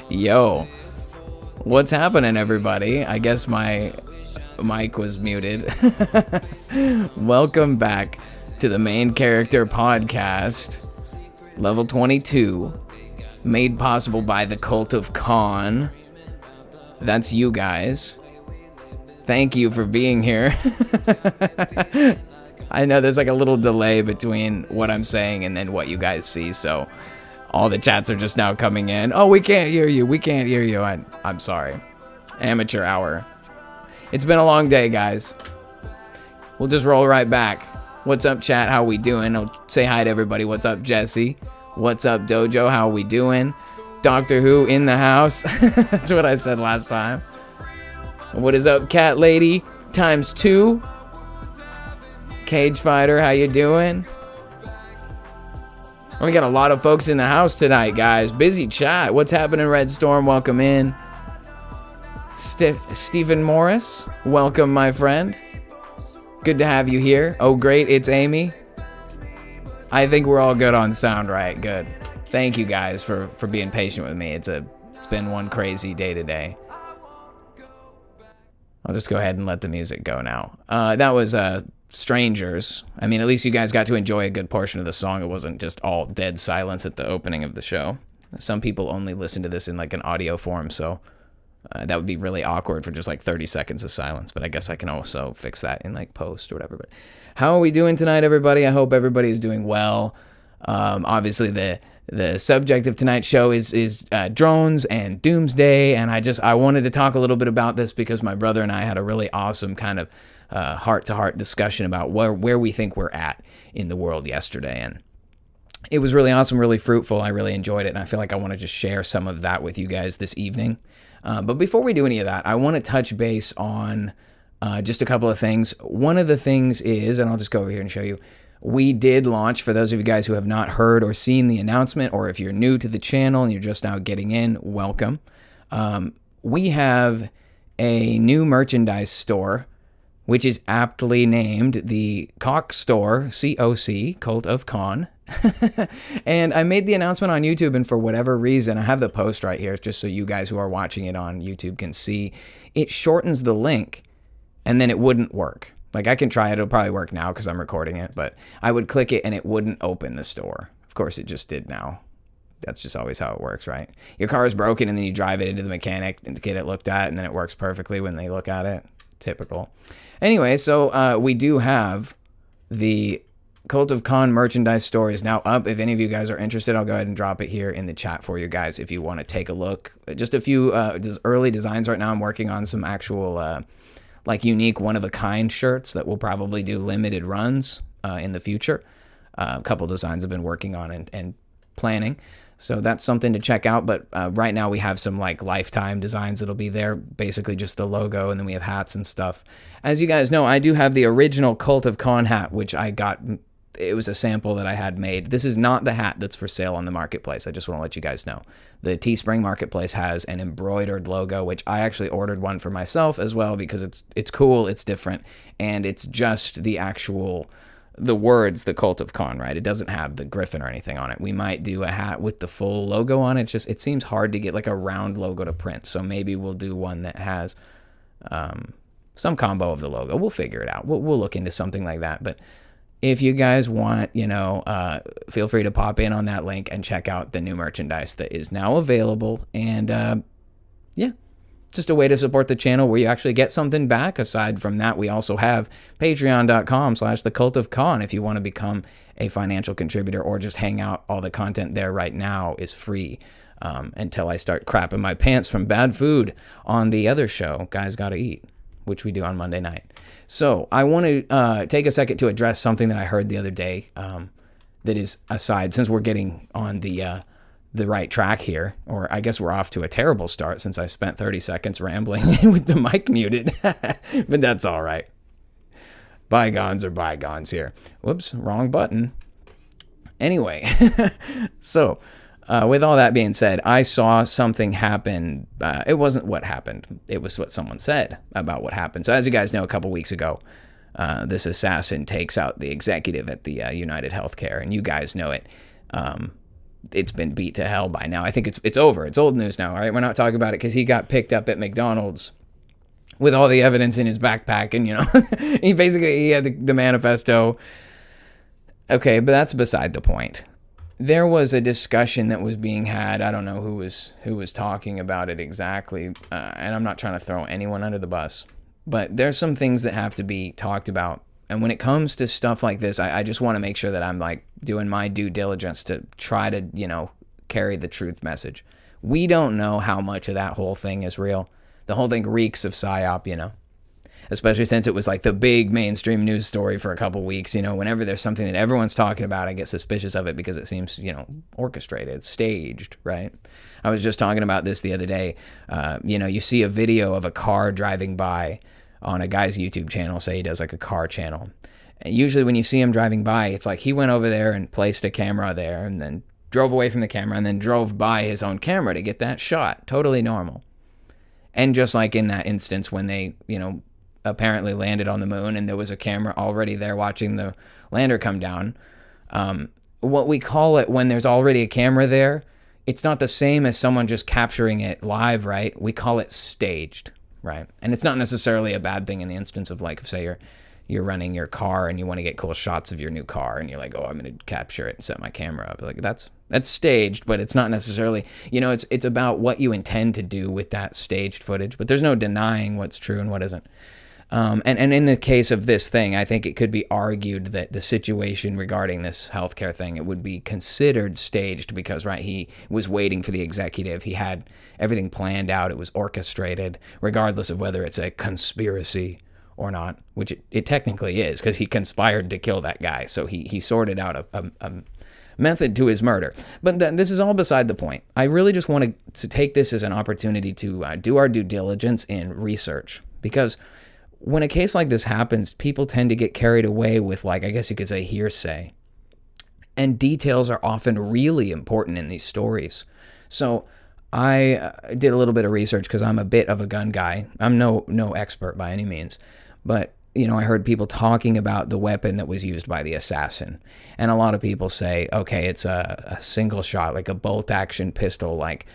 Yo, what's happening, everybody? I guess my mic was muted. Welcome back to the Main Character Podcast, level 22, made possible by the Cult of Con. That's you guys. Thank you for being here. I know there's like a little delay between what I'm saying and then what you guys see, so all the chats are just now coming in. Oh, we can't hear you. We can't hear you. I'm sorry. Amateur hour. It's been a long day, guys. We'll just roll right back. What's up, chat? How we doing? I'll say hi to everybody. What's up, Jesse? What's up, Dojo? How we doing? Doctor Who in the house. That's what I said last time. What is up, Cat Lady? ×2. Cage Fighter, how you doing? We got a lot of folks in the house tonight, guys. Busy chat. What's happening, Red Storm? Welcome in. Stephen Morris, welcome, my friend. Good to have you here. Oh, great, it's Amy. I think we're all good on sound, right? Good. Thank you guys for being patient with me. It's been one crazy day today. I'll just go ahead and let the music go now. That was Strangers. I mean, at least you guys got to enjoy a good portion of the song. It wasn't just all dead silence at the opening of the show. Some people only listen to this in like an audio form, so that would be really awkward for just like 30 seconds of silence. But I guess I can also fix that in like post or whatever. But how are we doing tonight, everybody? I hope everybody is doing well. Obviously, the subject of tonight's show is drones and Doomsday, and I wanted to talk a little bit about this because my brother and I had a really awesome kind of heart-to-heart discussion about where we think we're at in the world yesterday, and it was really awesome, really fruitful. I really enjoyed it, and I feel like I want to just share some of that with you guys this evening. But before we do any of that, I want to touch base on just a couple of things. One of the things is, and I'll just go over here and show you, we did launch, for those of you guys who have not heard or seen the announcement, or if you're new to the channel and you're just now getting in, welcome. We have a new merchandise store, which is aptly named the Cock Store, COC, Cult of Con. And I made the announcement on YouTube, and for whatever reason, I have the post right here, just so you guys who are watching it on YouTube can see, it shortens the link, and then it wouldn't work. Like, I can try it. It'll probably work now because I'm recording it, but I would click it and it wouldn't open the store. Of course, it just did now. That's just always how it works, right? Your car is broken and then you drive it into the mechanic and to get it looked at, and then it works perfectly when they look at it. Typical. Anyway, so we do have the Cult of Con merchandise store is now up. If any of you guys are interested, I'll go ahead and drop it here in the chat for you guys if you want to take a look. Just a few early designs right now. I'm working on some actual like unique one-of-a-kind shirts that will probably do limited runs in the future. A couple designs I've been working on and planning. So that's something to check out. But right now we have some like lifetime designs that'll be there. Basically just the logo, and then we have hats and stuff. As you guys know, I do have the original Cult of Con hat, which I got it was a sample that I had made. This is not the hat that's for sale on the marketplace. I just want to let you guys know. The Teespring marketplace has an embroidered logo, which I actually ordered one for myself as well because it's cool, it's different, and it's just the words, the Cult of Khan, right? It doesn't have the griffin or anything on it. We might do a hat with the full logo on it. It seems hard to get like a round logo to print, so maybe we'll do one that has some combo of the logo. We'll figure it out. We'll look into something like that, but if you guys want, feel free to pop in on that link and check out the new merchandise that is now available. And just a way to support the channel where you actually get something back. Aside from that, we also have patreon.com/thecultofkhan. If you want to become a financial contributor or just hang out, all the content there right now is free until I start crapping my pants from bad food on the other show, Guys Gotta Eat, which we do on Monday night. So I want to take a second to address something that I heard the other day that is aside, since we're getting on the right track here, or I guess we're off to a terrible start since I spent 30 seconds rambling with the mic muted, but that's all right. Bygones are bygones here. Whoops, wrong button. Anyway, so with all that being said, I saw something happen. It wasn't what happened. It was what someone said about what happened. So as you guys know, a couple weeks ago, this assassin takes out the executive at the United Healthcare, and you guys know it. It's been beat to hell by now. I think it's over. It's old news now, all right? We're not talking about it because he got picked up at McDonald's with all the evidence in his backpack, and, he had the manifesto. Okay, but that's beside the point. There was a discussion that was being had. I don't know who was talking about it exactly, and I'm not trying to throw anyone under the bus, but there's some things that have to be talked about. And when it comes to stuff like this, I just want to make sure that I'm like doing my due diligence to try to, carry the truth message. We don't know how much of that whole thing is real. The whole thing reeks of psyop, especially since it was like the big mainstream news story for a couple weeks. Whenever there's something that everyone's talking about, I get suspicious of it because it seems, orchestrated, staged, right? I was just talking about this the other day. You see a video of a car driving by on a guy's YouTube channel, say he does like a car channel. And usually when you see him driving by, it's like he went over there and placed a camera there and then drove away from the camera and then drove by his own camera to get that shot. Totally normal. And just like in that instance when they, apparently landed on the moon and there was a camera already there watching the lander come down. What we call it when there's already a camera there, it's not the same as someone just capturing it live, right? We call it staged, right? And it's not necessarily a bad thing in the instance of like, say you're running your car and you want to get cool shots of your new car and you're like, oh, I'm going to capture it and set my camera up. Like that's staged, but it's not necessarily, it's about what you intend to do with that staged footage, but there's no denying what's true and what isn't. And in the case of this thing, I think it could be argued that the situation regarding this healthcare thing, it would be considered staged because, right, he was waiting for the executive. He had everything planned out. It was orchestrated, regardless of whether it's a conspiracy or not, which it technically is because he conspired to kill that guy. So he sorted out a method to his murder. But this is all beside the point. I really just wanted to take this as an opportunity to do our due diligence in research because when a case like this happens, people tend to get carried away with, like, I guess you could say hearsay. And details are often really important in these stories. So I did a little bit of research because I'm a bit of a gun guy. I'm no expert by any means. But, I heard people talking about the weapon that was used by the assassin. And a lot of people say, okay, it's a single shot, like a bolt action pistol, like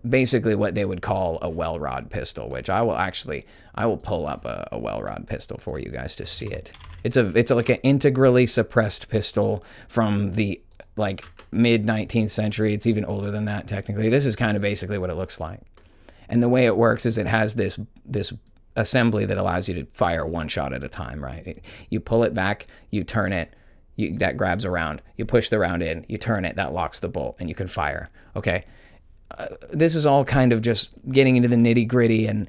basically what they would call a well rod pistol, which I will pull up a well rod pistol for you guys to see it. It's like an integrally suppressed pistol from the like mid 19th century. It's even older than that technically. This is kind of basically what it looks like. And the way it works is it has this assembly that allows you to fire one shot at a time, right? You pull it back, you turn it, that grabs a round. You push the round in, you turn it, that locks the bolt, and you can fire. Okay. This is all kind of just getting into the nitty gritty and,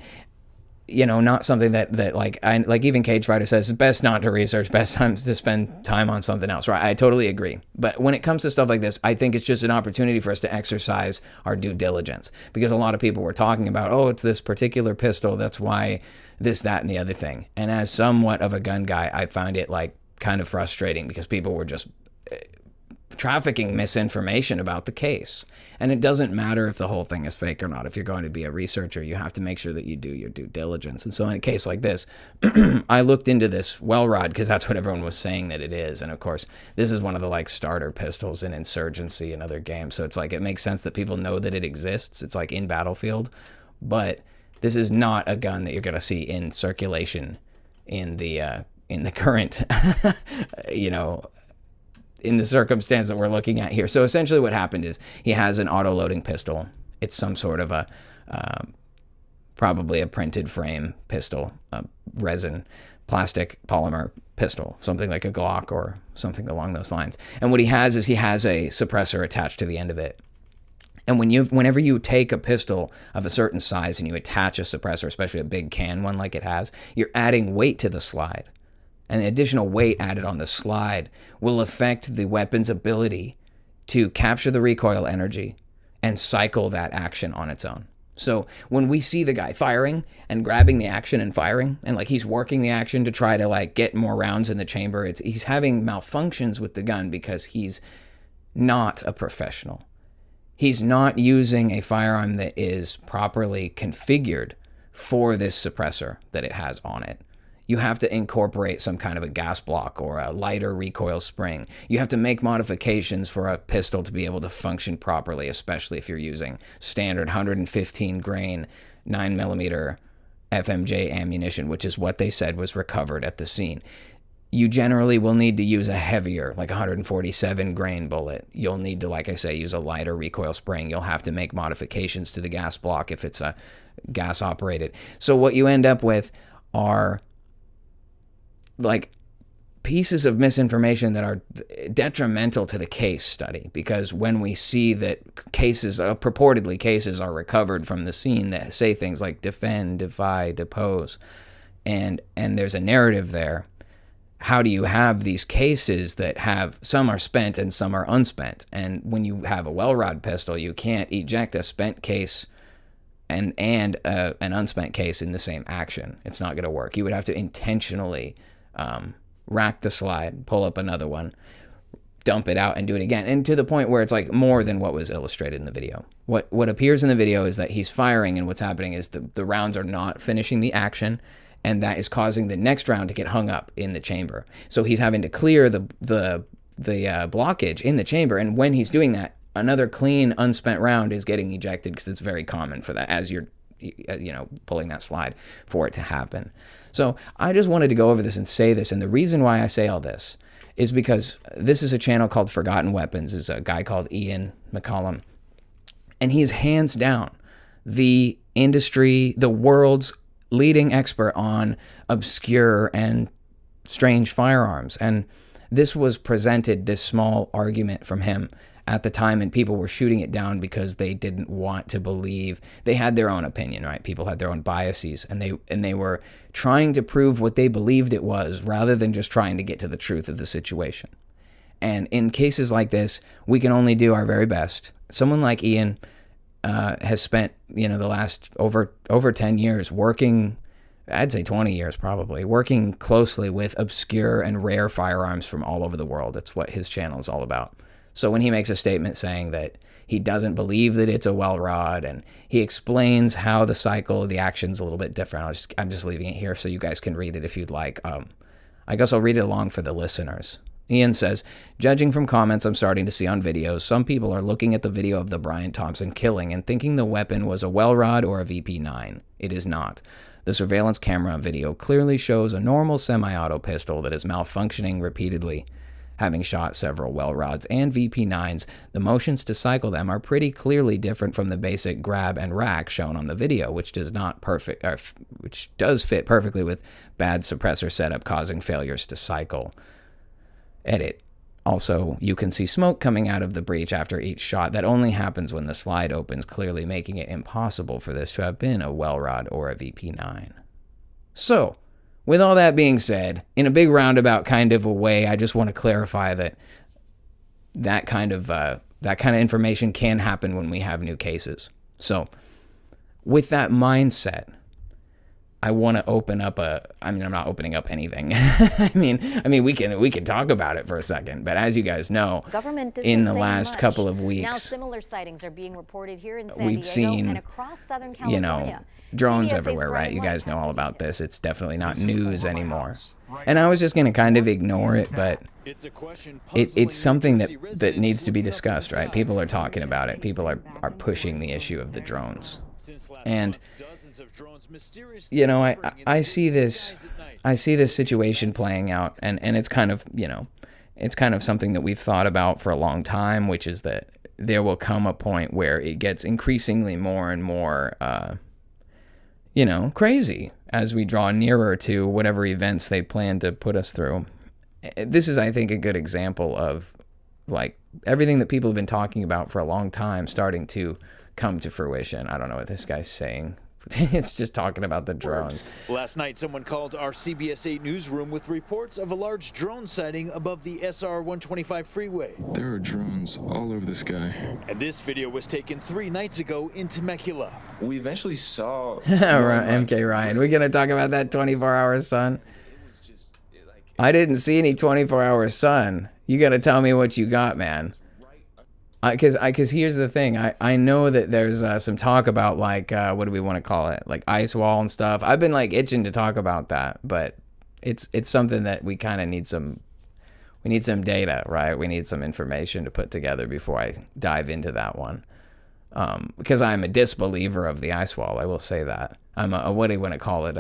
not something that like even Cage Fighter says, it's best not to research, best times to spend time on something else, right? I totally agree. But when it comes to stuff like this, I think it's just an opportunity for us to exercise our due diligence because a lot of people were talking about, oh, it's this particular pistol. That's why this, that, and the other thing. And as somewhat of a gun guy, I find it like kind of frustrating because people were just trafficking misinformation about the case. And it doesn't matter if the whole thing is fake or not. If you're going to be a researcher, you have to make sure that you do your due diligence. And so in a case like this, I looked into this well rod because that's what everyone was saying that it is. And of course, this is one of the like starter pistols in Insurgency and other games. So it's like, it makes sense that people know that it exists. It's like in Battlefield, but this is not a gun that you're going to see in circulation in the current, you know, in the circumstance that we're looking at here. So essentially what happened is he has an auto-loading pistol. It's some sort of a, probably a printed frame pistol, resin, plastic, polymer pistol, something like a Glock or something along those lines. And what he has is he has a suppressor attached to the end of it. And whenever you take a pistol of a certain size and you attach a suppressor, especially a big can one like it has, you're adding weight to the slide. And the additional weight added on the slide will affect the weapon's ability to capture the recoil energy and cycle that action on its own. So when we see the guy firing and grabbing the action and firing, and like he's working the action to try to like get more rounds in the chamber, he's having malfunctions with the gun because he's not a professional. He's not using a firearm that is properly configured for this suppressor that it has on it. You have to incorporate some kind of a gas block or a lighter recoil spring. You have to make modifications for a pistol to be able to function properly, especially if you're using standard 115 grain 9mm FMJ ammunition, which is what they said was recovered at the scene. You generally will need to use a heavier, like 147 grain bullet. You'll need to, like I say, use a lighter recoil spring. You'll have to make modifications to the gas block if it's a gas operated. So what you end up with are like pieces of misinformation that are detrimental to the case study, because when we see that cases, purportedly cases, are recovered from the scene that say things like defend, defy, depose, and there's a narrative there, how do you have these cases that have, some are spent and some are unspent? And when you have a well rod pistol, you can't eject a spent case and an unspent case in the same action. It's not going to work. You would have to intentionally rack the slide, pull up another one, dump it out, and do it again. And to the point where it's like more than what was illustrated in the video. What appears in the video is that he's firing, and what's happening is the rounds are not finishing the action, and that is causing the next round to get hung up in the chamber. So he's having to clear the blockage in the chamber, and when he's doing that, another clean unspent round is getting ejected, because it's very common for that as you're pulling that slide for it to happen. So I just wanted to go over this and say this, and the reason why I say all this is because this is a channel called Forgotten Weapons. Is a guy called Ian McCollum, and he's hands down the world's leading expert on obscure and strange firearms. And this was presented, this small argument from him at the time, and people were shooting it down because they didn't want to believe. They had their own opinion, right? People had their own biases, and they were trying to prove what they believed it was rather than just trying to get to the truth of the situation. And in cases like this, we can only do our very best. Someone like Ian has spent, the last over 10 years working, I'd say 20 years probably, working closely with obscure and rare firearms from all over the world. That's what his channel is all about. So when he makes a statement saying that he doesn't believe that it's a well rod, and he explains how the cycle of the action's a little bit different, I'm just leaving it here so you guys can read it if you'd like. I guess I'll read it along for the listeners. Ian says, judging from comments I'm starting to see on videos, some people are looking at the video of the Brian Thompson killing and thinking the weapon was a well rod or a VP9. It is not. The surveillance camera video clearly shows a normal semi-auto pistol that is malfunctioning repeatedly. Having shot several well rods and VP9s, the motions to cycle them are pretty clearly different from the basic grab and rack shown on the video, which does fit perfectly with bad suppressor setup causing failures to cycle. Edit. Also, you can see smoke coming out of the breech after each shot. That only happens when the slide opens, clearly making it impossible for this to have been a well rod or a VP9. So, with all that being said, in a big roundabout kind of a way, I just want to clarify that kind of information can happen when we have new cases. So, with that mindset, I want to open up I'm not opening up anything. I mean, we can talk about it for a second, but as you guys know, in the last couple of weeks, now similar sightings are being reported here in San we've Diego seen, and across Southern California. Drones everywhere, right? You guys know all about this. It's definitely not news anymore. And I was just going to kind of ignore it, but it's something that needs to be discussed, right? People are talking about it. People are pushing the issue of the drones. And I see this situation playing out, and it's kind of, it's kind of something that we've thought about for a long time, which is that there will come a point where it gets increasingly more and more crazy as we draw nearer to whatever events they plan to put us through. This is, I think, a good example of like everything that people have been talking about for a long time starting to come to fruition. I don't know what this guy's saying. It's just talking about the drones. Last night, someone called our CBS 8 newsroom with reports of a large drone sighting above the SR 125 freeway. There are drones all over the sky. And this video was taken 3 nights ago in Temecula. We eventually saw... MK Ryan, we're going to talk about that 24-hour sun. I didn't see any 24-hour sun. You got to tell me what you got, man. Because here's the thing, I know that there's some talk about like what do we want to call it, like ice wall and stuff. I've been like itching to talk about that, but it's something that we kind of need some data, right? We need some information to put together before I dive into that one, because I'm a disbeliever of the ice wall. I will say that I'm a what do you want to call it,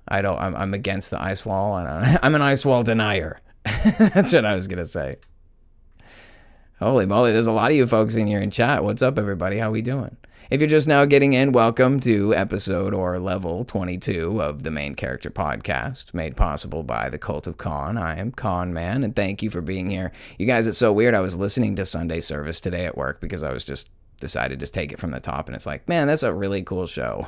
I'm against the ice wall, and I'm an ice wall denier. That's what I was gonna say. Holy moly, there's a lot of you folks in here in chat. What's up, everybody? How we doing? If you're just now getting in, welcome to episode or level 22 of the Main Character Podcast, made possible by the Cult of Con. I am Con Man, and thank you for being here. You guys, it's so weird. I was listening to Sunday service today at work because I was just decided to take it from the top, and it's like, man, that's a really cool show.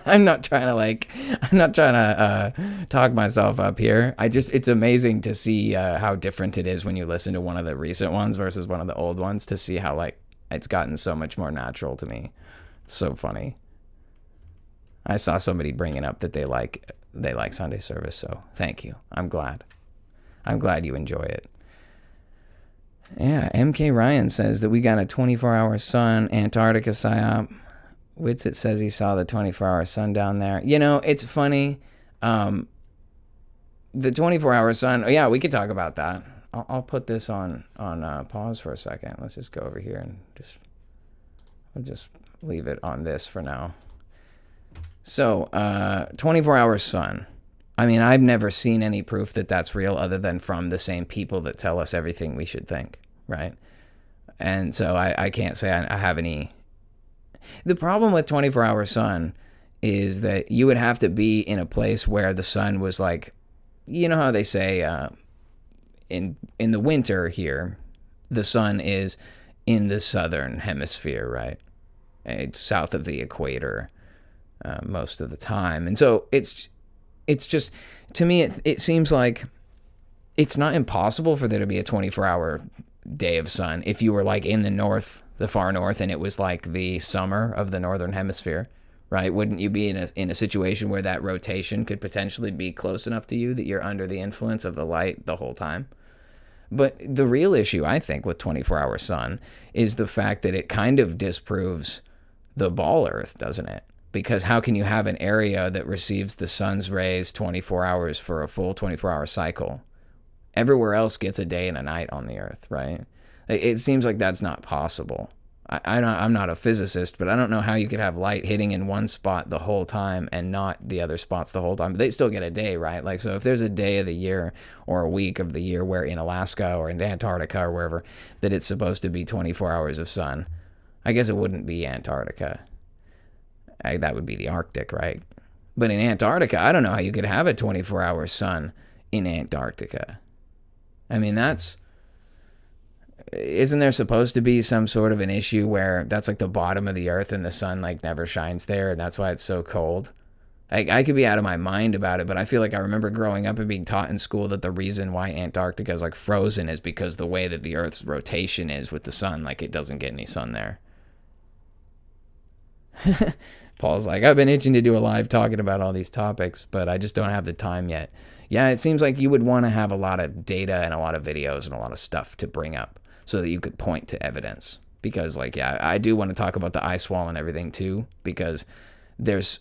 I'm not trying to talk myself up here. It's amazing to see how different it is when you listen to one of the recent ones versus one of the old ones, to see how like it's gotten so much more natural to me. It's so funny. I saw somebody bringing up that they like Sunday service, so thank you. I'm glad you enjoy it. Yeah, MK Ryan says that we got a 24-hour sun, Antarctica psyop. Witsit says he saw the 24-hour sun down there. It's funny. The 24-hour sun, yeah, we could talk about that. I'll put this on pause for a second. Let's just go over here and we'll just leave it on this for now. So, 24-hour sun. I mean, I've never seen any proof that that's real other than from the same people that tell us everything we should think, right? And so I can't say I have any. The problem with 24-hour sun is that you would have to be in a place where the sun was like, you know how they say in the winter here, the sun is in the southern hemisphere, right? It's south of the equator most of the time. And so it's just, to me, it seems like it's not impossible for there to be a 24-hour day of sun if you were like in the north, the far north, and it was like the summer of the northern hemisphere, right? Wouldn't you be in a situation where that rotation could potentially be close enough to you that you're under the influence of the light the whole time? But the real issue, I think, with 24-hour sun is the fact that it kind of disproves the ball Earth, doesn't it? Because how can you have an area that receives the sun's rays 24 hours for a full 24-hour cycle? Everywhere else gets a day and a night on the Earth, right? It seems like that's not possible. I'm not a physicist, but I don't know how you could have light hitting in one spot the whole time and not the other spots the whole time. But they still get a day, right? Like, so if there's a day of the year or a week of the year where in Alaska or in Antarctica or wherever that it's supposed to be 24 hours of sun, I guess it wouldn't be Antarctica. That would be the Arctic, right? But in Antarctica, I don't know how you could have a 24-hour sun in Antarctica. I mean, isn't there supposed to be some sort of an issue where that's like the bottom of the Earth and the sun like never shines there, and that's why it's so cold? I could be out of my mind about it, but I feel like I remember growing up and being taught in school that the reason why Antarctica is like frozen is because the way that the Earth's rotation is with the sun, like it doesn't get any sun there. Paul's like, I've been itching to do a live talking about all these topics, but I just don't have the time yet. Yeah, it seems like you would want to have a lot of data and a lot of videos and a lot of stuff to bring up so that you could point to evidence. Because, like, yeah, I do want to talk about the ice wall and everything too, because there's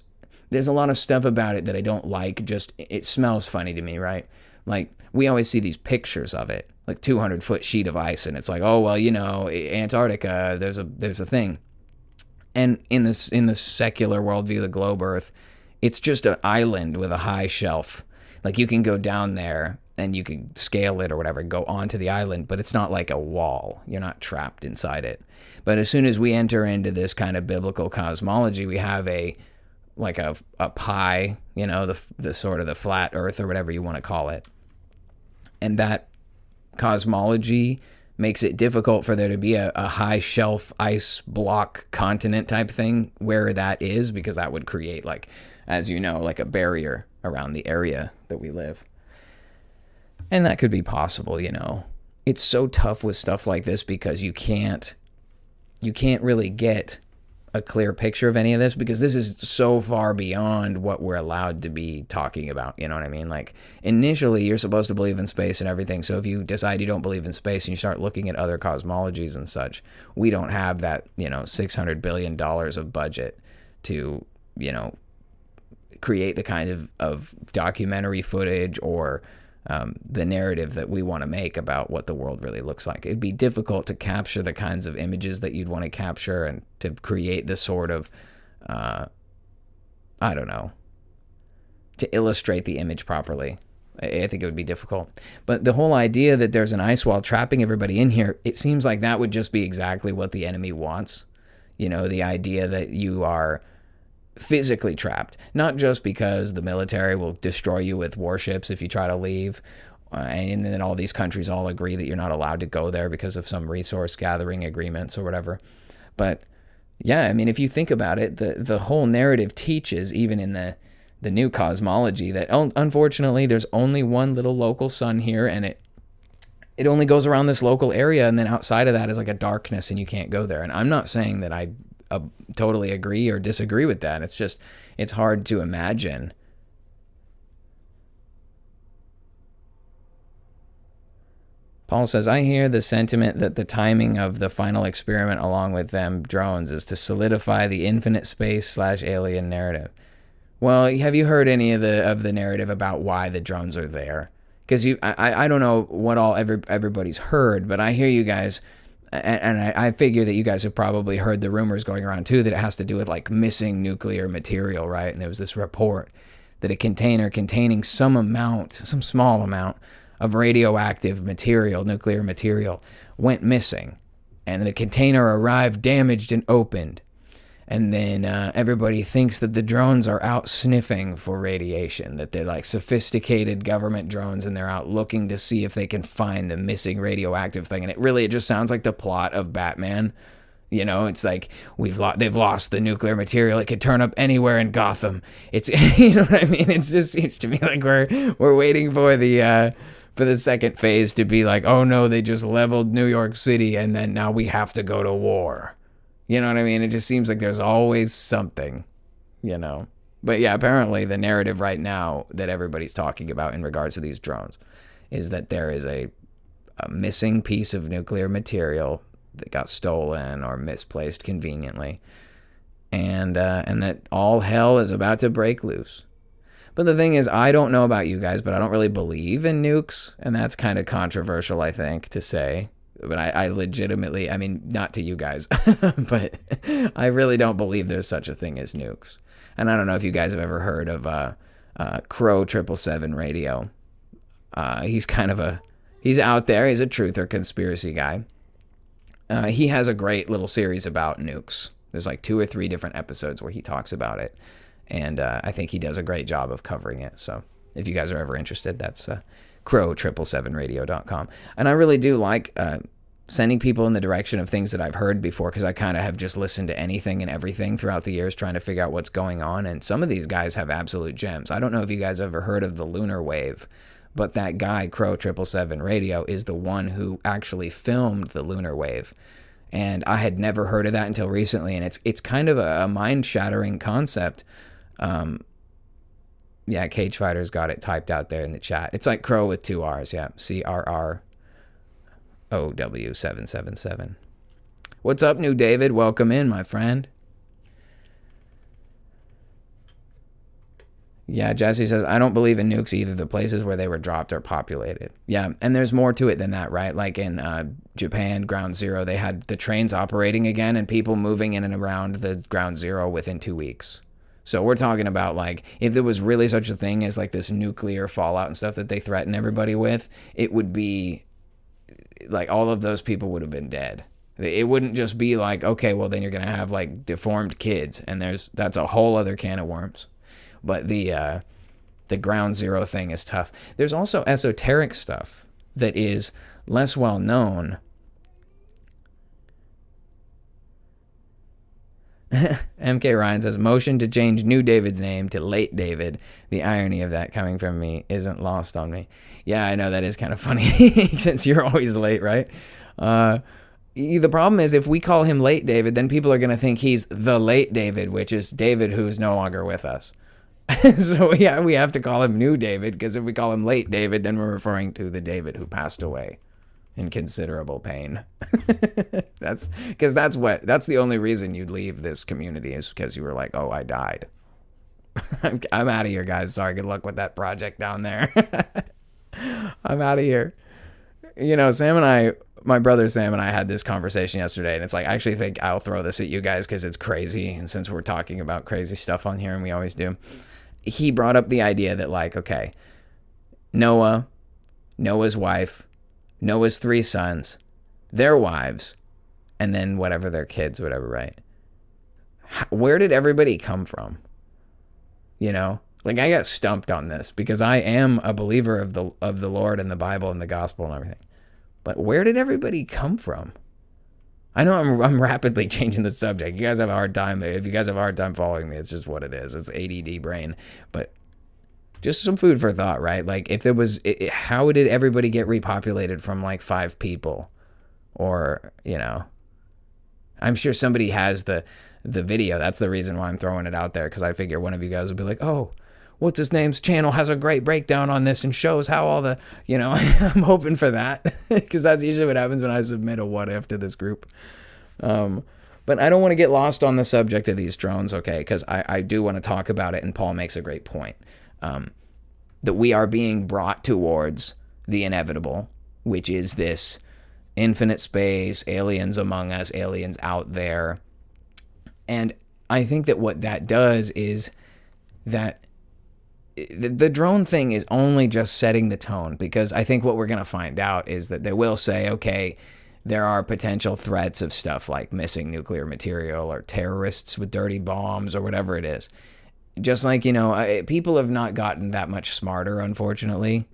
a lot of stuff about it that I don't like. Just, it smells funny to me, right? Like, we always see these pictures of it, like 200-foot sheet of ice, and it's like, oh, well, you know, Antarctica, there's a thing. And in the secular worldview, the globe Earth, it's just an island with a high shelf. Like, you can go down there and you can scale it or whatever, go onto the island, but it's not like a wall. You're not trapped inside it. But as soon as we enter into this kind of biblical cosmology, we have a pie, you know, the sort of the flat Earth or whatever you want to call it. And that cosmology makes it difficult for there to be a high shelf ice block continent type thing where that is, because that would create, like, as you know, like a barrier around the area that we live. And that could be possible, you know. It's so tough with stuff like this because you can't really get a clear picture of any of this, because this is so far beyond what we're allowed to be talking about. You know what I mean? Like, initially you're supposed to believe in space and everything. So if you decide you don't believe in space and you start looking at other cosmologies and such, we don't have that, you know, $600 billion of budget to, you know, create the kind of documentary footage or the narrative that we want to make about what the world really looks like. It'd be difficult to capture the kinds of images that you'd want to capture and to create this sort of, I don't know, to illustrate the image properly. I think it would be difficult. But the whole idea that there's an ice wall trapping everybody in here, it seems like that would just be exactly what the enemy wants. You know, the idea that you are physically trapped, not just because the military will destroy you with warships if you try to leave, and then all these countries all agree that you're not allowed to go there because of some resource gathering agreements or whatever. But yeah, I mean, if you think about it, the whole narrative teaches, even in the new cosmology, that unfortunately there's only one little local sun here, and it only goes around this local area, and then outside of that is like a darkness and you can't go there. And I'm not saying that I totally agree or disagree with that. It's just, it's hard to imagine. Paul says, I hear the sentiment that the timing of the final experiment along with them drones is to solidify the infinite space/alien narrative. Well, have you heard any of the narrative about why the drones are there? Because I don't know what all everybody's heard, but I hear you guys. And I figure that you guys have probably heard the rumors going around too that it has to do with like missing nuclear material, right? And there was this report that a container containing some small amount of radioactive material, nuclear material, went missing. And the container arrived damaged and opened. And then everybody thinks that the drones are out sniffing for radiation, that they're like sophisticated government drones and they're out looking to see if they can find the missing radioactive thing. And it just sounds like the plot of Batman. You know, it's like they've lost the nuclear material. It could turn up anywhere in Gotham. It's, you know what I mean? It just seems to me like we're waiting for the second phase to be like, oh no, they just leveled New York City and then now we have to go to war. You know what I mean? It just seems like there's always something, you know. But yeah, apparently the narrative right now that everybody's talking about in regards to these drones is that there is a missing piece of nuclear material that got stolen or misplaced conveniently, and that all hell is about to break loose. But the thing is, I don't know about you guys, but I don't really believe in nukes, and that's kind of controversial, I think, to say. But I legitimately, I mean, not to you guys, but I really don't believe there's such a thing as nukes. And I don't know if you guys have ever heard of Crow 777 Radio. He's out there. He's a truther, conspiracy guy. He has a great little series about nukes. There's like 2 or 3 different episodes where he talks about it. And I think he does a great job of covering it. So if you guys are ever interested, that's crow777radio.com. And I really do like sending people in the direction of things that I've heard before, because I kind of have just listened to anything and everything throughout the years trying to figure out what's going on. And some of these guys have absolute gems. I don't know if you guys ever heard of the lunar wave, but that guy, Crow 777 Radio, is the one who actually filmed the lunar wave. And I had never heard of that until recently, and it's kind of a mind-shattering concept. Yeah, Cage Fighter's got it typed out there in the chat. It's like Crow with 2 R's, yeah. CRROW777. What's up, New David? Welcome in, my friend. Yeah, Jesse says, I don't believe in nukes either. The places where they were dropped are populated. Yeah, and there's more to it than that, right? Like in Japan, Ground Zero, they had the trains operating again and people moving in and around the Ground Zero within 2 weeks. So we're talking about, like, if there was really such a thing as like this nuclear fallout and stuff that they threaten everybody with, it would be like all of those people would have been dead. It wouldn't just be like, okay, well then you're gonna have like deformed kids, and that's a whole other can of worms. But the Ground Zero thing is tough. There's also esoteric stuff that is less well known. MK Ryan says, motion to change New David's name to Late David. The irony of that coming from me isn't lost on me. Yeah, I know that is kind of funny since you're always late, right? The problem is if we call him Late David, then people are going to think he's the Late David, which is David who's no longer with us. So yeah, we have to call him New David, because if we call him Late David, then we're referring to the David who passed away in considerable pain. That's the only reason you'd leave this community, is because you were like, oh, I died. I'm out of here, guys. Sorry, good luck with that project down there. I'm out of here. You know, my brother Sam and I had this conversation yesterday, and it's like, I actually think I'll throw this at you guys because it's crazy, and since we're talking about crazy stuff on here, and we always do. He brought up the idea that, like, okay, Noah's wife, Noah's 3 sons, their wives, and then whatever their kids, whatever, right? Where did everybody come from? You know? Like, I got stumped on this because I am a believer of the Lord and the Bible and the gospel and everything. But where did everybody come from? I know I'm rapidly changing the subject. You guys have a hard time. If you guys have a hard time following me, it's just what it is. It's ADD brain. But just some food for thought, right? Like, if there was, how did everybody get repopulated from like 5 people? Or, you know, I'm sure somebody has the video. That's the reason why I'm throwing it out there, because I figure one of you guys will be like, oh, what's his name's channel has a great breakdown on this and shows how all the, you know, I'm hoping for that, because that's usually what happens when I submit a what if to this group. But I don't want to get lost on the subject of these drones, okay, because I do want to talk about it, and Paul makes a great point, that we are being brought towards the inevitable, which is this infinite space, aliens among us, aliens out there. And I think that what that does is that the drone thing is only just setting the tone, because I think what we're going to find out is that they will say, okay, there are potential threats of stuff like missing nuclear material or terrorists with dirty bombs or whatever it is. Just like, you know, people have not gotten that much smarter, unfortunately.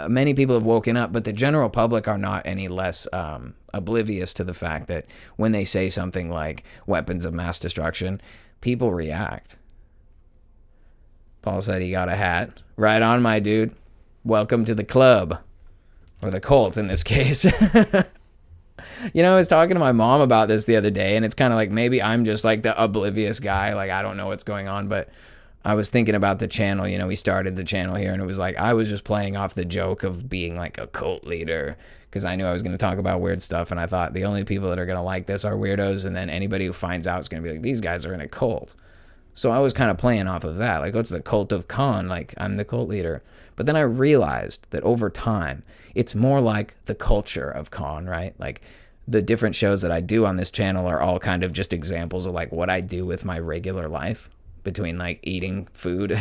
Many people have woken up, but the general public are not any less oblivious to the fact that when they say something like weapons of mass destruction, people react. Paul said he got a hat. Right on, my dude. Welcome to the club. Or the cult in this case. You know, I was talking to my mom about this the other day, and it's kind of like maybe I'm just like the oblivious guy. Like, I don't know what's going on, but I was thinking about the channel. You know, we started the channel here, and it was like I was just playing off the joke of being like a cult leader, because I knew I was going to talk about weird stuff, and I thought the only people that are going to like this are weirdos, and then anybody who finds out is going to be like, these guys are in a cult. So I was kind of playing off of that. Like, what's the cult of Khan? Like, I'm the cult leader. But then I realized that over time, it's more like the culture of Khan, right? Like, the different shows that I do on this channel are all kind of just examples of like what I do with my regular life, between like eating food,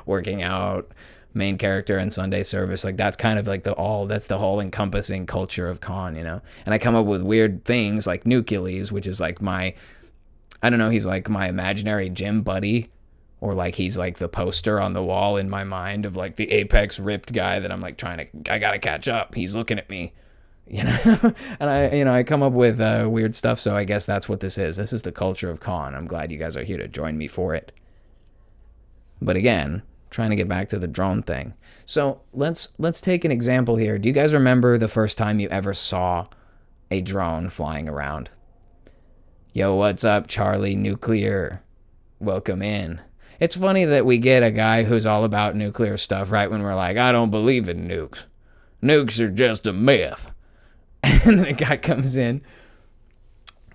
working out, main character, and Sunday service. Like, that's kind of like that's the whole encompassing culture of Khan, you know? And I come up with weird things like Nucleus, which is like I don't know, he's like my imaginary gym buddy, or like he's like the poster on the wall in my mind of like the apex ripped guy that I'm like I gotta catch up. He's looking at me, you know? And I come up with weird stuff, so I guess that's what this is. This is the culture of Khan. I'm glad you guys are here to join me for it. But again, trying to get back to the drone thing. So let's take an example here. Do you guys remember the first time you ever saw a drone flying around? Yo, what's up, Charlie Nuclear? Welcome in. It's funny that we get a guy who's all about nuclear stuff right when we're like, I don't believe in nukes. Nukes are just a myth. And then the guy comes in.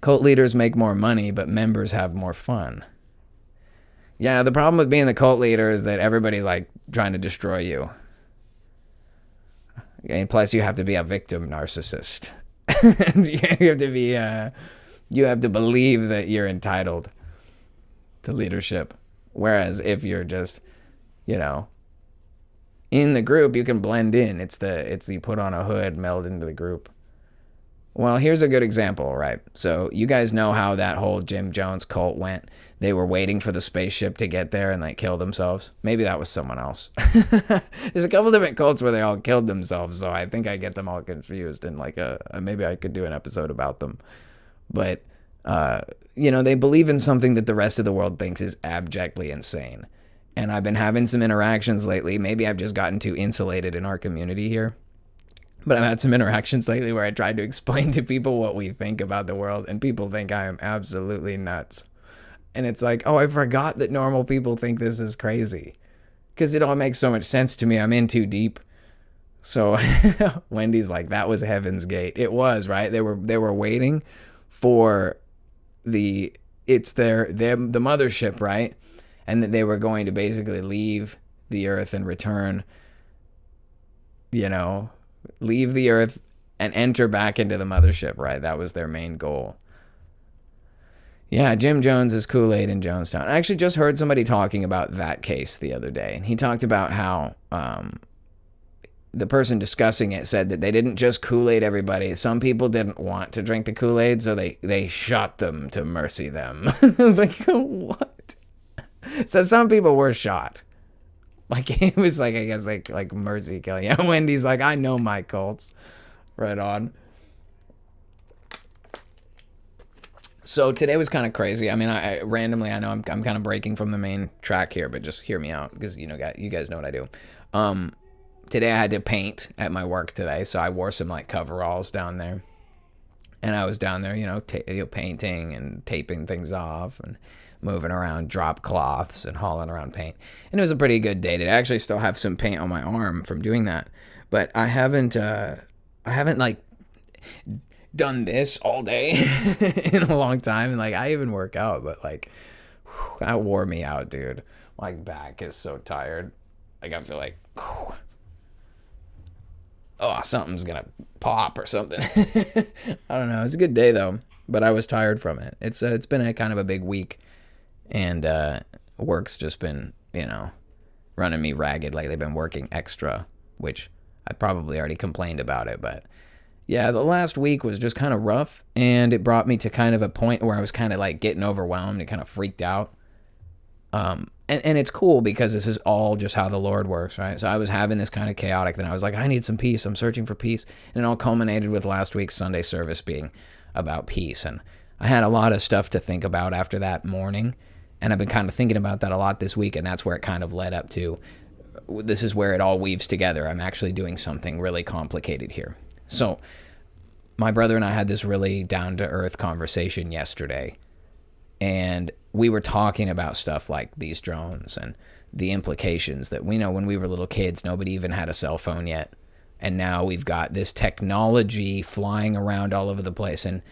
Cult leaders make more money, but members have more fun. Yeah, the problem with being the cult leader is that everybody's like trying to destroy you. And plus you have to be a victim narcissist. You have to believe that you're entitled to leadership. Whereas if you're just, in the group, you can blend in. It's you put on a hood, meld into the group. Well, here's a good example, right? So you guys know how that whole Jim Jones cult went. They were waiting for the spaceship to get there and like kill themselves. Maybe that was someone else. There's a couple different cults where they all killed themselves, so I think I get them all confused. And like maybe I could do an episode about them. But they believe in something that the rest of the world thinks is abjectly insane. And I've been having some interactions lately. Maybe I've just gotten too insulated in our community here. But I've had some interactions lately where I tried to explain to people what we think about the world, and people think I am absolutely nuts. And it's like, oh, I forgot that normal people think this is crazy. Because it all makes so much sense to me. I'm in too deep. So Wendy's like, that was Heaven's Gate. It was, right? They were waiting for the mothership, right? And that they were going to basically leave the earth and return, leave the earth and enter back into the mothership, right? That was their main goal. Yeah, Jim Jones is Kool-Aid in Jonestown. I actually just heard somebody talking about that case the other day. And he talked about how the person discussing it said that they didn't just Kool-Aid everybody. Some people didn't want to drink the Kool-Aid, so they shot them to mercy them. Like, what? So some people were shot. Like, it was like, I guess, like mercy killing. Yeah, Wendy's like, I know my cults. Right on. So today was kind of crazy. I mean, I randomly, I know I'm kind of breaking from the main track here, but just hear me out because, you guys know what I do. Today I had to paint at my work today, so I wore some like coveralls down there. And I was down there, painting and taping things off and moving around drop cloths and hauling around paint. And it was a pretty good day today. I actually still have some paint on my arm from doing that. But I haven't like done this all day in a long time. And like, I even work out, but like, that wore me out, dude. My back is so tired. Like, I feel like, something's gonna pop or something. I don't know. It's a good day though, but I was tired from it. It's been a kind of a big week, and work's just been, running me ragged. Like, they've been working extra, which I probably already complained about it, but yeah, the last week was just kind of rough, and it brought me to kind of a point where I was kind of like getting overwhelmed and kind of freaked out. And it's cool because this is all just how the Lord works, right? So I was having this kind of chaotic, then I was like, I need some peace. I'm searching for peace. And it all culminated with last week's Sunday service being about peace. And I had a lot of stuff to think about after that morning. And I've been kind of thinking about that a lot this week. And that's where it kind of led up to, this is where it all weaves together. I'm actually doing something really complicated here. So my brother and I had this really down-to-earth conversation yesterday. And we were talking about stuff like these drones and the implications that we know when we were little kids, nobody even had a cell phone yet. And now we've got this technology flying around all over the place. And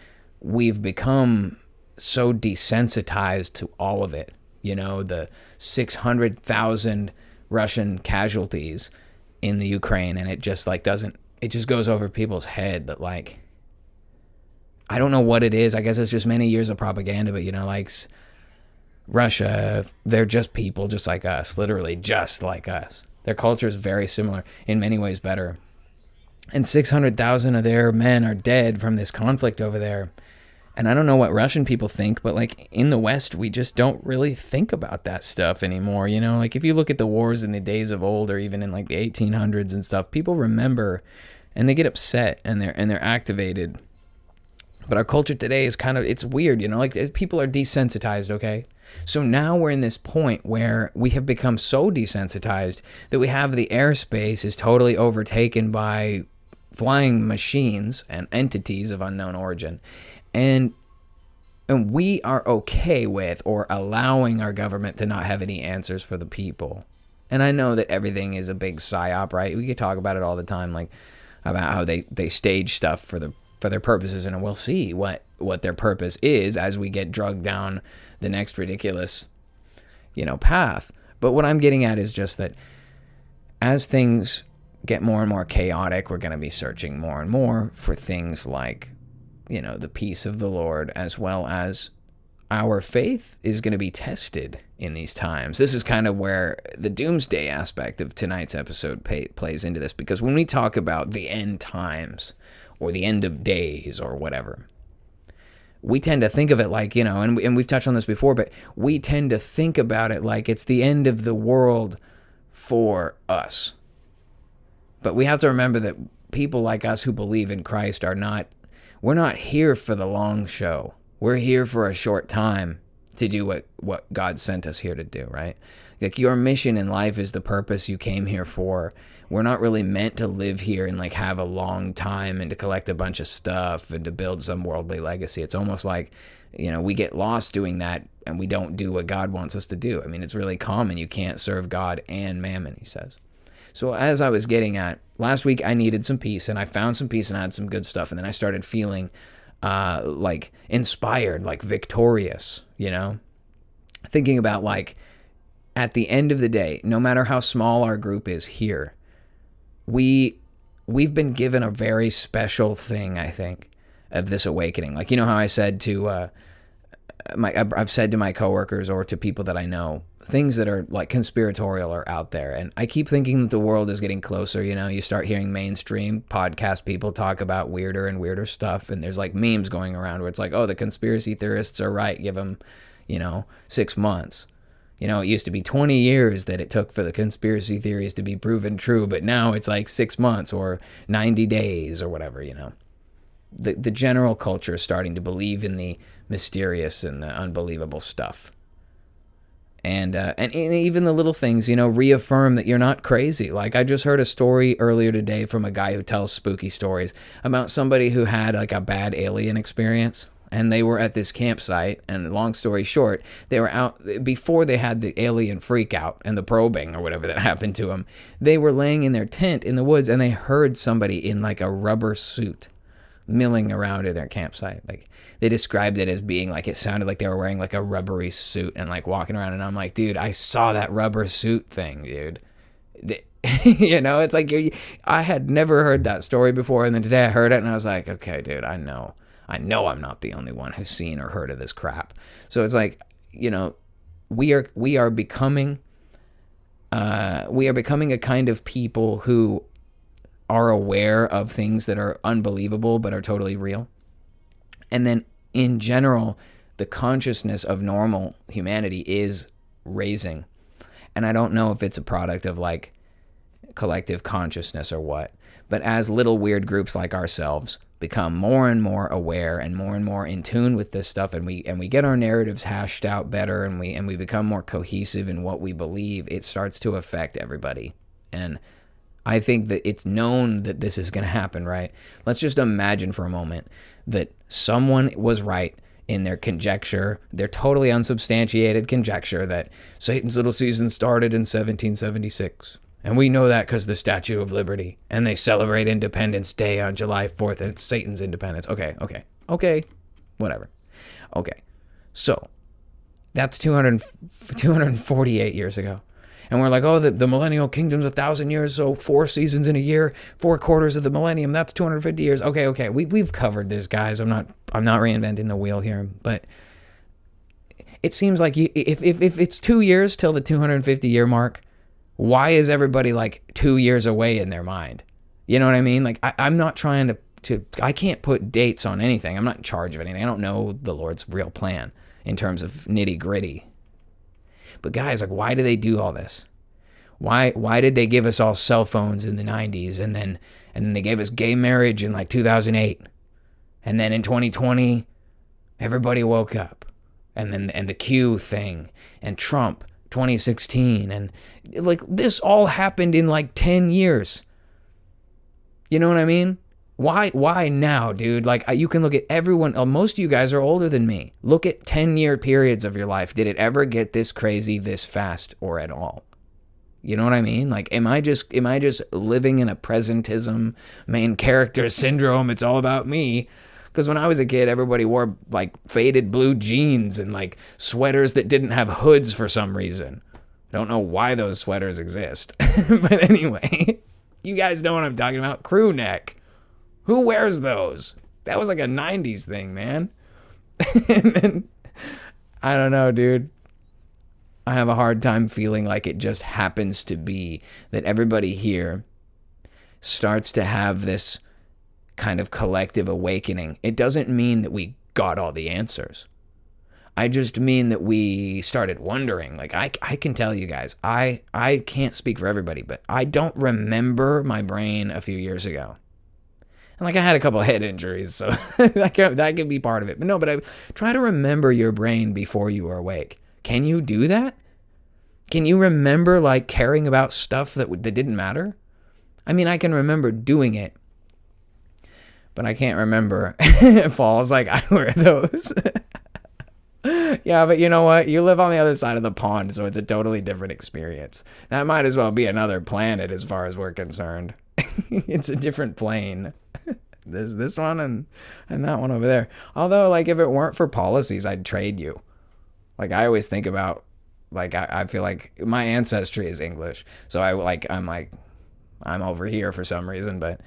we've become so desensitized to all of it. The 600,000 Russian casualties in the Ukraine. And it just it just goes over people's head that like, I don't know what it is. I guess it's just many years of propaganda, but like Russia, they're just people just like us, literally just like us. Their culture is very similar, in many ways better. And 600,000 of their men are dead from this conflict over there. And I don't know what Russian people think, but like in the West, we just don't really think about that stuff anymore. Like if you look at the wars in the days of old, or even in like the 1800s and stuff, people remember and they get upset and they're activated. But our culture today is it's weird, like people are desensitized, okay? So now we're in this point where we have become so desensitized that we have the airspace is totally overtaken by flying machines and entities of unknown origin. And And we are okay with or allowing our government to not have any answers for the people. And I know that everything is a big psyop, right? We could talk about it all the time, like about how they stage stuff for their purposes, and we'll see what their purpose is as we get drugged down the next ridiculous, path. But what I'm getting at is just that as things get more and more chaotic, we're going to be searching more and more for things like, the peace of the Lord, as well as our faith is going to be tested in these times. This is kind of where the doomsday aspect of tonight's episode plays into this, because when we talk about the end times or the end of days or whatever, we tend to think of it like, and we've touched on this before, but we tend to think about it like it's the end of the world for us. But we have to remember that people like us who believe in Christ we're not here for the long show. We're here for a short time to do what God sent us here to do, right? Like, your mission in life is the purpose you came here for. We're not really meant to live here and like have a long time and to collect a bunch of stuff and to build some worldly legacy. It's almost like, we get lost doing that and we don't do what God wants us to do. I mean, it's really common. You can't serve God and mammon, he says. So as I was getting at, last week I needed some peace, and I found some peace and I had some good stuff. And then I started feeling like inspired, like victorious, thinking about like at the end of the day, no matter how small our group is here, we've been given a very special thing, I think, of this awakening. Like, how I said to I've said to my coworkers or to people that I know, things that are like conspiratorial are out there. And I keep thinking that the world is getting closer. You start hearing mainstream podcast people talk about weirder and weirder stuff. And there's like memes going around where it's like, oh, the conspiracy theorists are right. Give them, 6 months. It used to be 20 years that it took for the conspiracy theories to be proven true. But now it's like 6 months or 90 days or whatever, The general culture is starting to believe in the mysterious and the unbelievable stuff. And even the little things, reaffirm that you're not crazy. Like, I just heard a story earlier today from a guy who tells spooky stories about somebody who had like a bad alien experience. And they were at this campsite, and long story short, they were out before they had the alien freak out and the probing or whatever that happened to them. They were laying in their tent in the woods, and they heard somebody in like a rubber suit milling around in their campsite. Like, they described it as being like, it sounded like they were wearing like a rubbery suit and like walking around. And I'm like, dude, I saw that rubber suit thing, dude. It's like, I had never heard that story before. And then today I heard it and I was like, okay, dude, I know I'm not the only one who's seen or heard of this crap. So it's like, we are becoming a kind of people who are aware of things that are unbelievable but are totally real. And then in general, the consciousness of normal humanity is raising. And I don't know if it's a product of like collective consciousness or what, but as little weird groups like ourselves become more and more aware and more in tune with this stuff, and we get our narratives hashed out better, and we become more cohesive in what we believe, it starts to affect everybody. And I think that it's known that this is going to happen, right? Let's just imagine for a moment that someone was right in their conjecture, their totally unsubstantiated conjecture that Satan's little season started in 1776. And we know that because the Statue of Liberty, and they celebrate Independence Day on July 4th, and it's Satan's independence. Okay, whatever. Okay, so that's 248 years ago. And we're like, oh, the millennial kingdom's 1,000 years, so 4 seasons in a year, 4 quarters of the millennium, that's 250 years. Okay, we've covered this, guys. I'm not reinventing the wheel here, but it seems like if it's 2 years till the 250 year mark, why is everybody like 2 years away in their mind? You know what I mean? Like, I'm not trying to I can't put dates on anything. I'm not in charge of anything. I don't know the Lord's real plan in terms of nitty gritty. But guys, like, why do they do all this? Why did they give us all cell phones in the 90s, and then they gave us gay marriage in like 2008, and then in 2020 everybody woke up, and the Q thing, and Trump 2016, and like this all happened in like 10 years. You know what I mean? Why now, dude? Like, you can look at everyone. Most of you guys are older than me. Look at 10-year periods of your life. Did it ever get this crazy, this fast, or at all? You know what I mean? Like, am I just living in a presentism, main character syndrome? It's all about me. Because when I was a kid, everybody wore like faded blue jeans and like sweaters that didn't have hoods for some reason. I don't know why those sweaters exist. But anyway, you guys know what I'm talking about. Crew neck. Who wears those? That was like a 90s thing, man. And then, I don't know, dude. I have a hard time feeling like it just happens to be that everybody here starts to have this kind of collective awakening. It doesn't mean that we got all the answers. I just mean that we started wondering. Like, I can tell you guys, I can't speak for everybody, but I don't remember my brain a few years ago. And like, I had a couple of head injuries, so that could be part of it. But no, but I try to remember your brain before you are awake. Can you do that? Can you remember like caring about stuff that didn't matter? I mean, I can remember doing it, but I can't remember falls like I wear those. Yeah, but you know what? You live on the other side of the pond, so it's a totally different experience. That might as well be another planet as far as we're concerned. It's a different plane. There's this one and that one over there. Although, like, if it weren't for policies, I'd trade you. Like, I always think about, like, I feel like my ancestry is English. So I'm over here for some reason. But,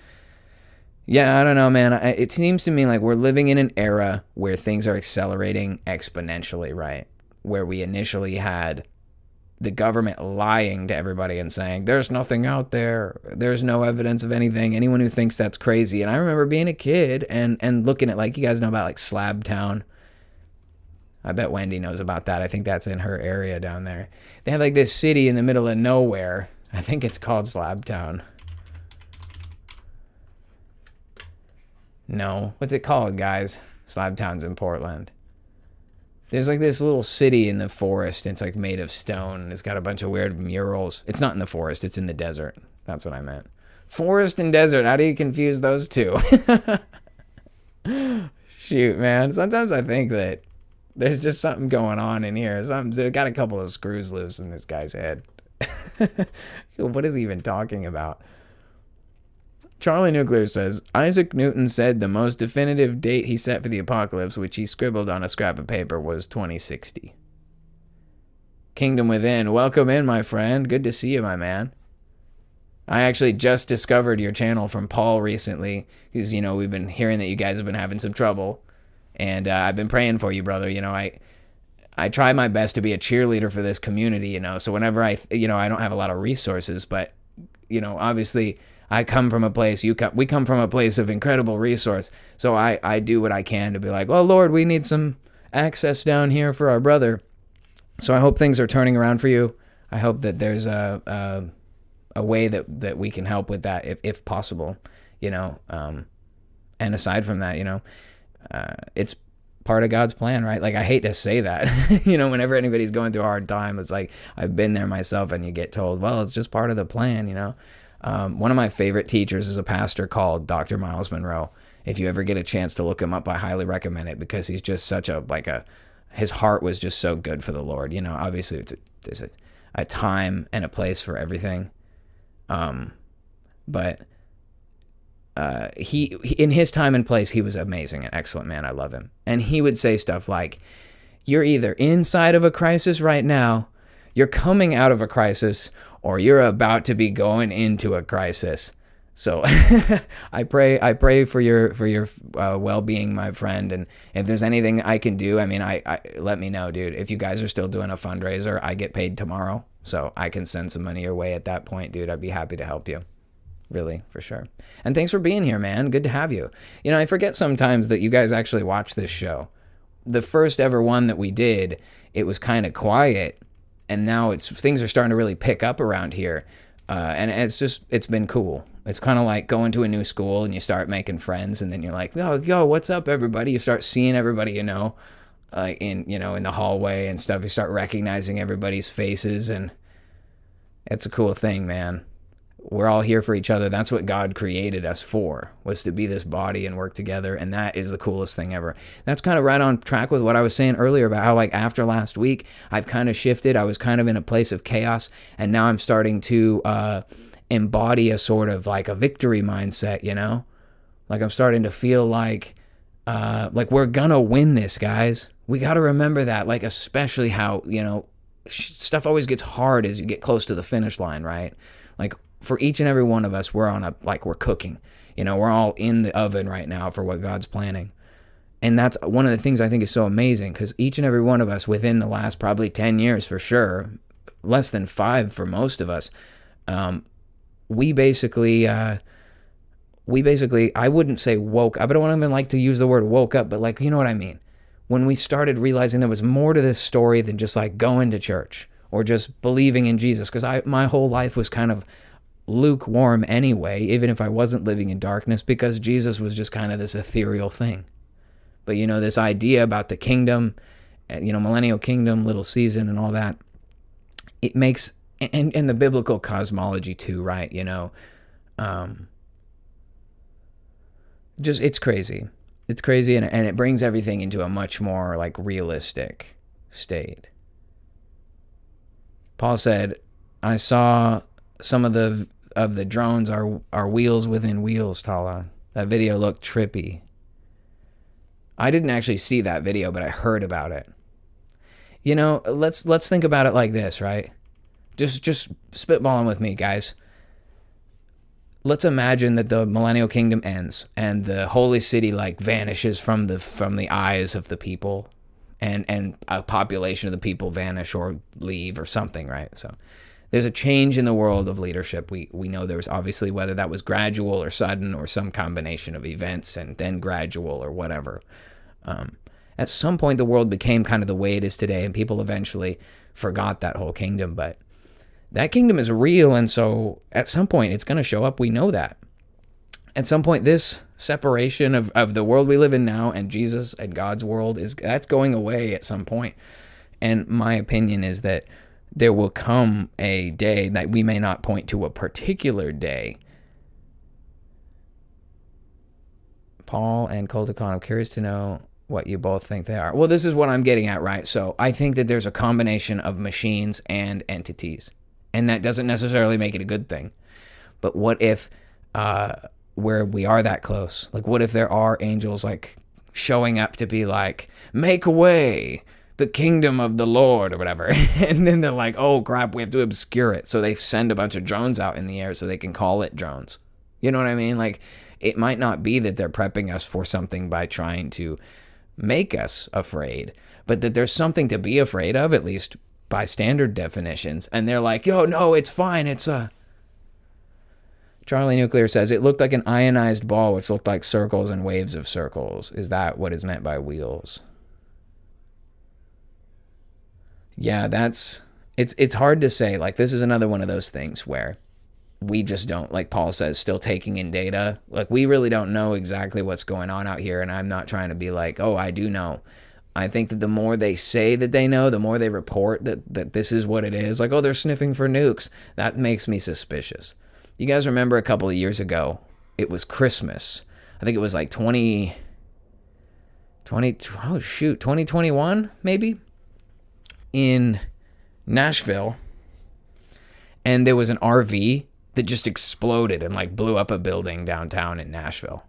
yeah, I don't know, man. It seems to me like we're living in an era where things are accelerating exponentially, right? Where we initially had the government lying to everybody and saying, there's nothing out there. There's no evidence of anything. Anyone who thinks that's crazy. And I remember being a kid and looking at, like, you guys know about, like, Slab Town. I bet Wendy knows about that. I think that's in her area down there. They have, like, this city in the middle of nowhere. I think it's called Slab Town. No. What's it called, guys? Slab Town's in Portland. There's like this little city in the forest. It's like made of stone. And it's got a bunch of weird murals. It's not in the forest. It's in the desert. That's what I meant. Forest and desert. How do you confuse those two? Shoot, man. Sometimes I think that there's just something going on in here. They got a couple of screws loose in this guy's head. What is he even talking about? Charlie Nuclear says, Isaac Newton said the most definitive date he set for the apocalypse, which he scribbled on a scrap of paper, was 2060. Kingdom Within, welcome in, my friend. Good to see you, my man. I actually just discovered your channel from Paul recently, because, you know, we've been hearing that you guys have been having some trouble, and I've been praying for you, brother. You know, I try my best to be a cheerleader for this community, you know, so whenever I don't have a lot of resources, but, you know, obviously I come from a place, we come from a place of incredible resource. So I do what I can to be like, well, Lord, we need some access down here for our brother. So I hope things are turning around for you. I hope that there's a way that we can help with that if possible, you know. And aside from that, you know, it's part of God's plan, right? Like, I hate to say that, you know, whenever anybody's going through a hard time, it's like, I've been there myself, and you get told, well, it's just part of the plan, you know. One of my favorite teachers is a pastor called Dr. Miles Monroe. If you ever get a chance to look him up, I highly recommend it, because he's just such his heart was just so good for the Lord. You know, obviously there's a time and a place for everything. But he in his time and place, he was amazing, an excellent man. I love him. And he would say stuff like, you're either inside of a crisis right now, you're coming out of a crisis, or you're about to be going into a crisis. So I pray for your well-being, my friend. And if there's anything I can do, I mean, I let me know, dude. If you guys are still doing a fundraiser, I get paid tomorrow, so I can send some money your way at that point, dude. I'd be happy to help you. Really, for sure. And thanks for being here, man. Good to have you. You know, I forget sometimes that you guys actually watch this show. The first ever one that we did, it was kind of quiet. And now things are starting to really pick up around here. And it's been cool. It's kind of like going to a new school and you start making friends, and then you're like, oh, yo, what's up, everybody? You start seeing everybody, you know, in the hallway and stuff. You start recognizing everybody's faces, and it's a cool thing, man. we're all here for each other. That's what God created us for, was to be this body and work together. And that is the coolest thing ever. That's kind of right on track with what I was saying earlier about how, like, after last week, I've kind of shifted. I was kind of in a place of chaos, and now I'm starting to embody a sort of like a victory mindset, you know? Like, I'm starting to feel like we're gonna win this, guys. We got to remember that, like, especially how, you know, stuff always gets hard as you get close to the finish line, right? Like, for each and every one of us, we're cooking. You know, we're all in the oven right now for what God's planning. And that's one of the things I think is so amazing, because each and every one of us within the last probably 10 years for sure, less than 5 for most of us, we basically, I wouldn't say woke up. I don't even like to use the word woke up, but, like, you know what I mean? When we started realizing there was more to this story than just like going to church or just believing in Jesus. Because my whole life was kind of lukewarm anyway, even if I wasn't living in darkness, because Jesus was just kind of this ethereal thing. But, you know, this idea about the kingdom, you know, millennial kingdom, little season and all that, it makes, and the biblical cosmology too, right? You know, just, it's crazy. It's crazy, and it brings everything into a much more, like, realistic state. Paul said, I saw some of the drones are wheels within wheels, Tala. That video looked trippy. I didn't actually see that video, but I heard about it. You know, let's think about it like this, right? Just spitballing with me, guys. Let's imagine that the millennial kingdom ends and the holy city, like, vanishes from the eyes of the people, and a population of the people vanish or leave or something, right? So there's a change in the world of leadership. We know there's obviously, whether that was gradual or sudden or some combination of events and then gradual or whatever. At some point, the world became kind of the way it is today, and people eventually forgot that whole kingdom, but that kingdom is real, and so at some point it's going to show up. We know that. At some point, this separation of the world we live in now and Jesus and God's world, that's going away at some point. And my opinion is that there will come a day that we may not point to a particular day. Paul and Culticon, I'm curious to know what you both think they are. Well, this is what I'm getting at, right? So I think that there's a combination of machines and entities. And that doesn't necessarily make it a good thing. But what if where we are that close? Like, what if there are angels, like, showing up to be like, make way, the kingdom of the Lord, or whatever. And then they're like, oh, crap, we have to obscure it. So they send a bunch of drones out in the air so they can call it drones. You know what I mean? Like, it might not be that they're prepping us for something by trying to make us afraid, but that there's something to be afraid of, at least by standard definitions. And they're like, yo, no, it's fine. It's a... Charlie Nuclear says, it looked like an ionized ball, which looked like circles and waves of circles. Is that what is meant by wheels? Yeah, it's hard to say. Like, this is another one of those things where we just don't, like Paul says, still taking in data. Like, we really don't know exactly what's going on out here. And I'm not trying to be like, oh, I do know. I think that the more they say that they know, the more they report that this is what it is. Like, oh, they're sniffing for nukes. That makes me suspicious. You guys remember a couple of years ago, it was Christmas. I think it was like 2021, maybe, in Nashville. And there was an RV that just exploded and, like, blew up a building downtown in Nashville.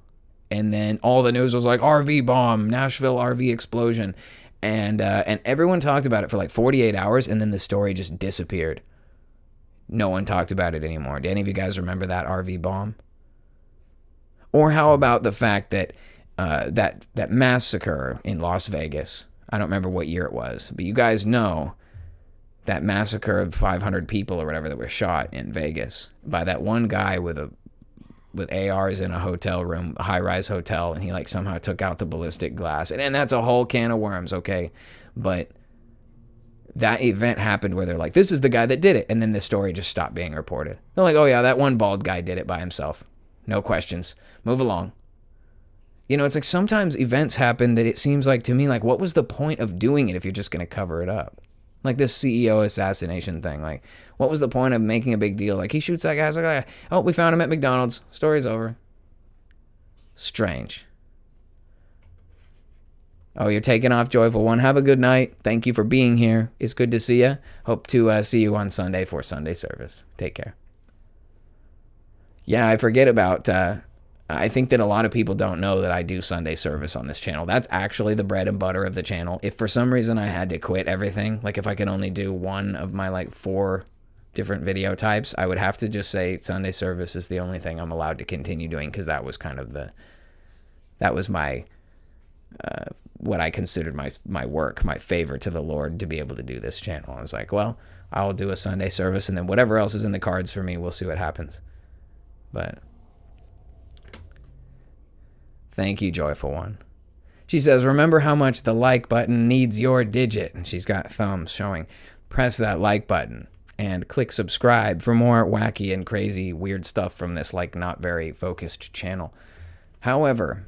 And then all the news was like, RV bomb, Nashville RV explosion. And everyone talked about it for like 48 hours, and then the story just disappeared. No one talked about it anymore. Do any of you guys remember that RV bomb? Or how about the fact that that massacre in Las Vegas? I don't remember what year it was, but you guys know that massacre of 500 people or whatever that were shot in Vegas by that one guy with ARs in a hotel room, a high-rise hotel, and he, like, somehow took out the ballistic glass. And that's a whole can of worms, okay? But that event happened where they're like, this is the guy that did it. And then the story just stopped being reported. They're like, oh, yeah, that one bald guy did it by himself. No questions. Move along. You know, it's like sometimes events happen that it seems like, to me, like, what was the point of doing it if you're just going to cover it up? Like this CEO assassination thing. Like, what was the point of making a big deal? Like, he shoots that guy. Like, oh, we found him at McDonald's. Story's over. Strange. Oh, you're taking off, Joyful One. Have a good night. Thank you for being here. It's good to see you. Hope to see you on Sunday for Sunday service. Take care. Yeah, I forget about... I think that a lot of people don't know that I do Sunday service on this channel. That's actually the bread and butter of the channel. If for some reason I had to quit everything, like if I could only do one of my like 4 different video types, I would have to just say Sunday service is the only thing I'm allowed to continue doing, because that was kind of that was my, what I considered my work, my favor to the Lord to be able to do this channel. I was like, well, I'll do a Sunday service, and then whatever else is in the cards for me, we'll see what happens. But... thank you, Joyful One. She says, remember how much the like button needs your digit. And she's got thumbs showing. Press that like button and click subscribe for more wacky and crazy weird stuff from this like not very focused channel. However,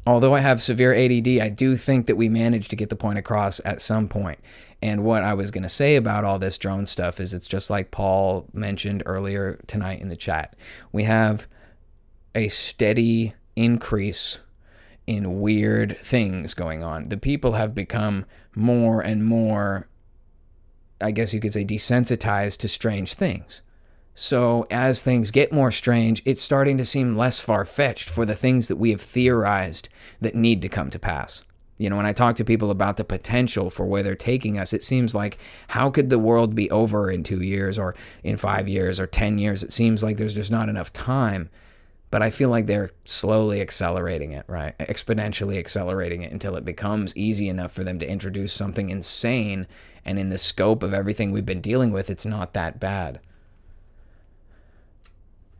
although I have severe ADD, I do think that we managed to get the point across at some point. And what I was going to say about all this drone stuff is it's just like Paul mentioned earlier tonight in the chat. We have a steady increase in weird things going on. The people have become more and more, I guess you could say, desensitized to strange things. So as things get more strange, it's starting to seem less far-fetched for the things that we have theorized that need to come to pass. You know, when I talk to people about the potential for where they're taking us, it seems like, how could the world be over in 2 years or in 5 years or 10 years? It seems like there's just not enough time. But I feel like they're slowly accelerating it, right? Exponentially accelerating it until it becomes easy enough for them to introduce something insane. And in the scope of everything we've been dealing with, it's not that bad.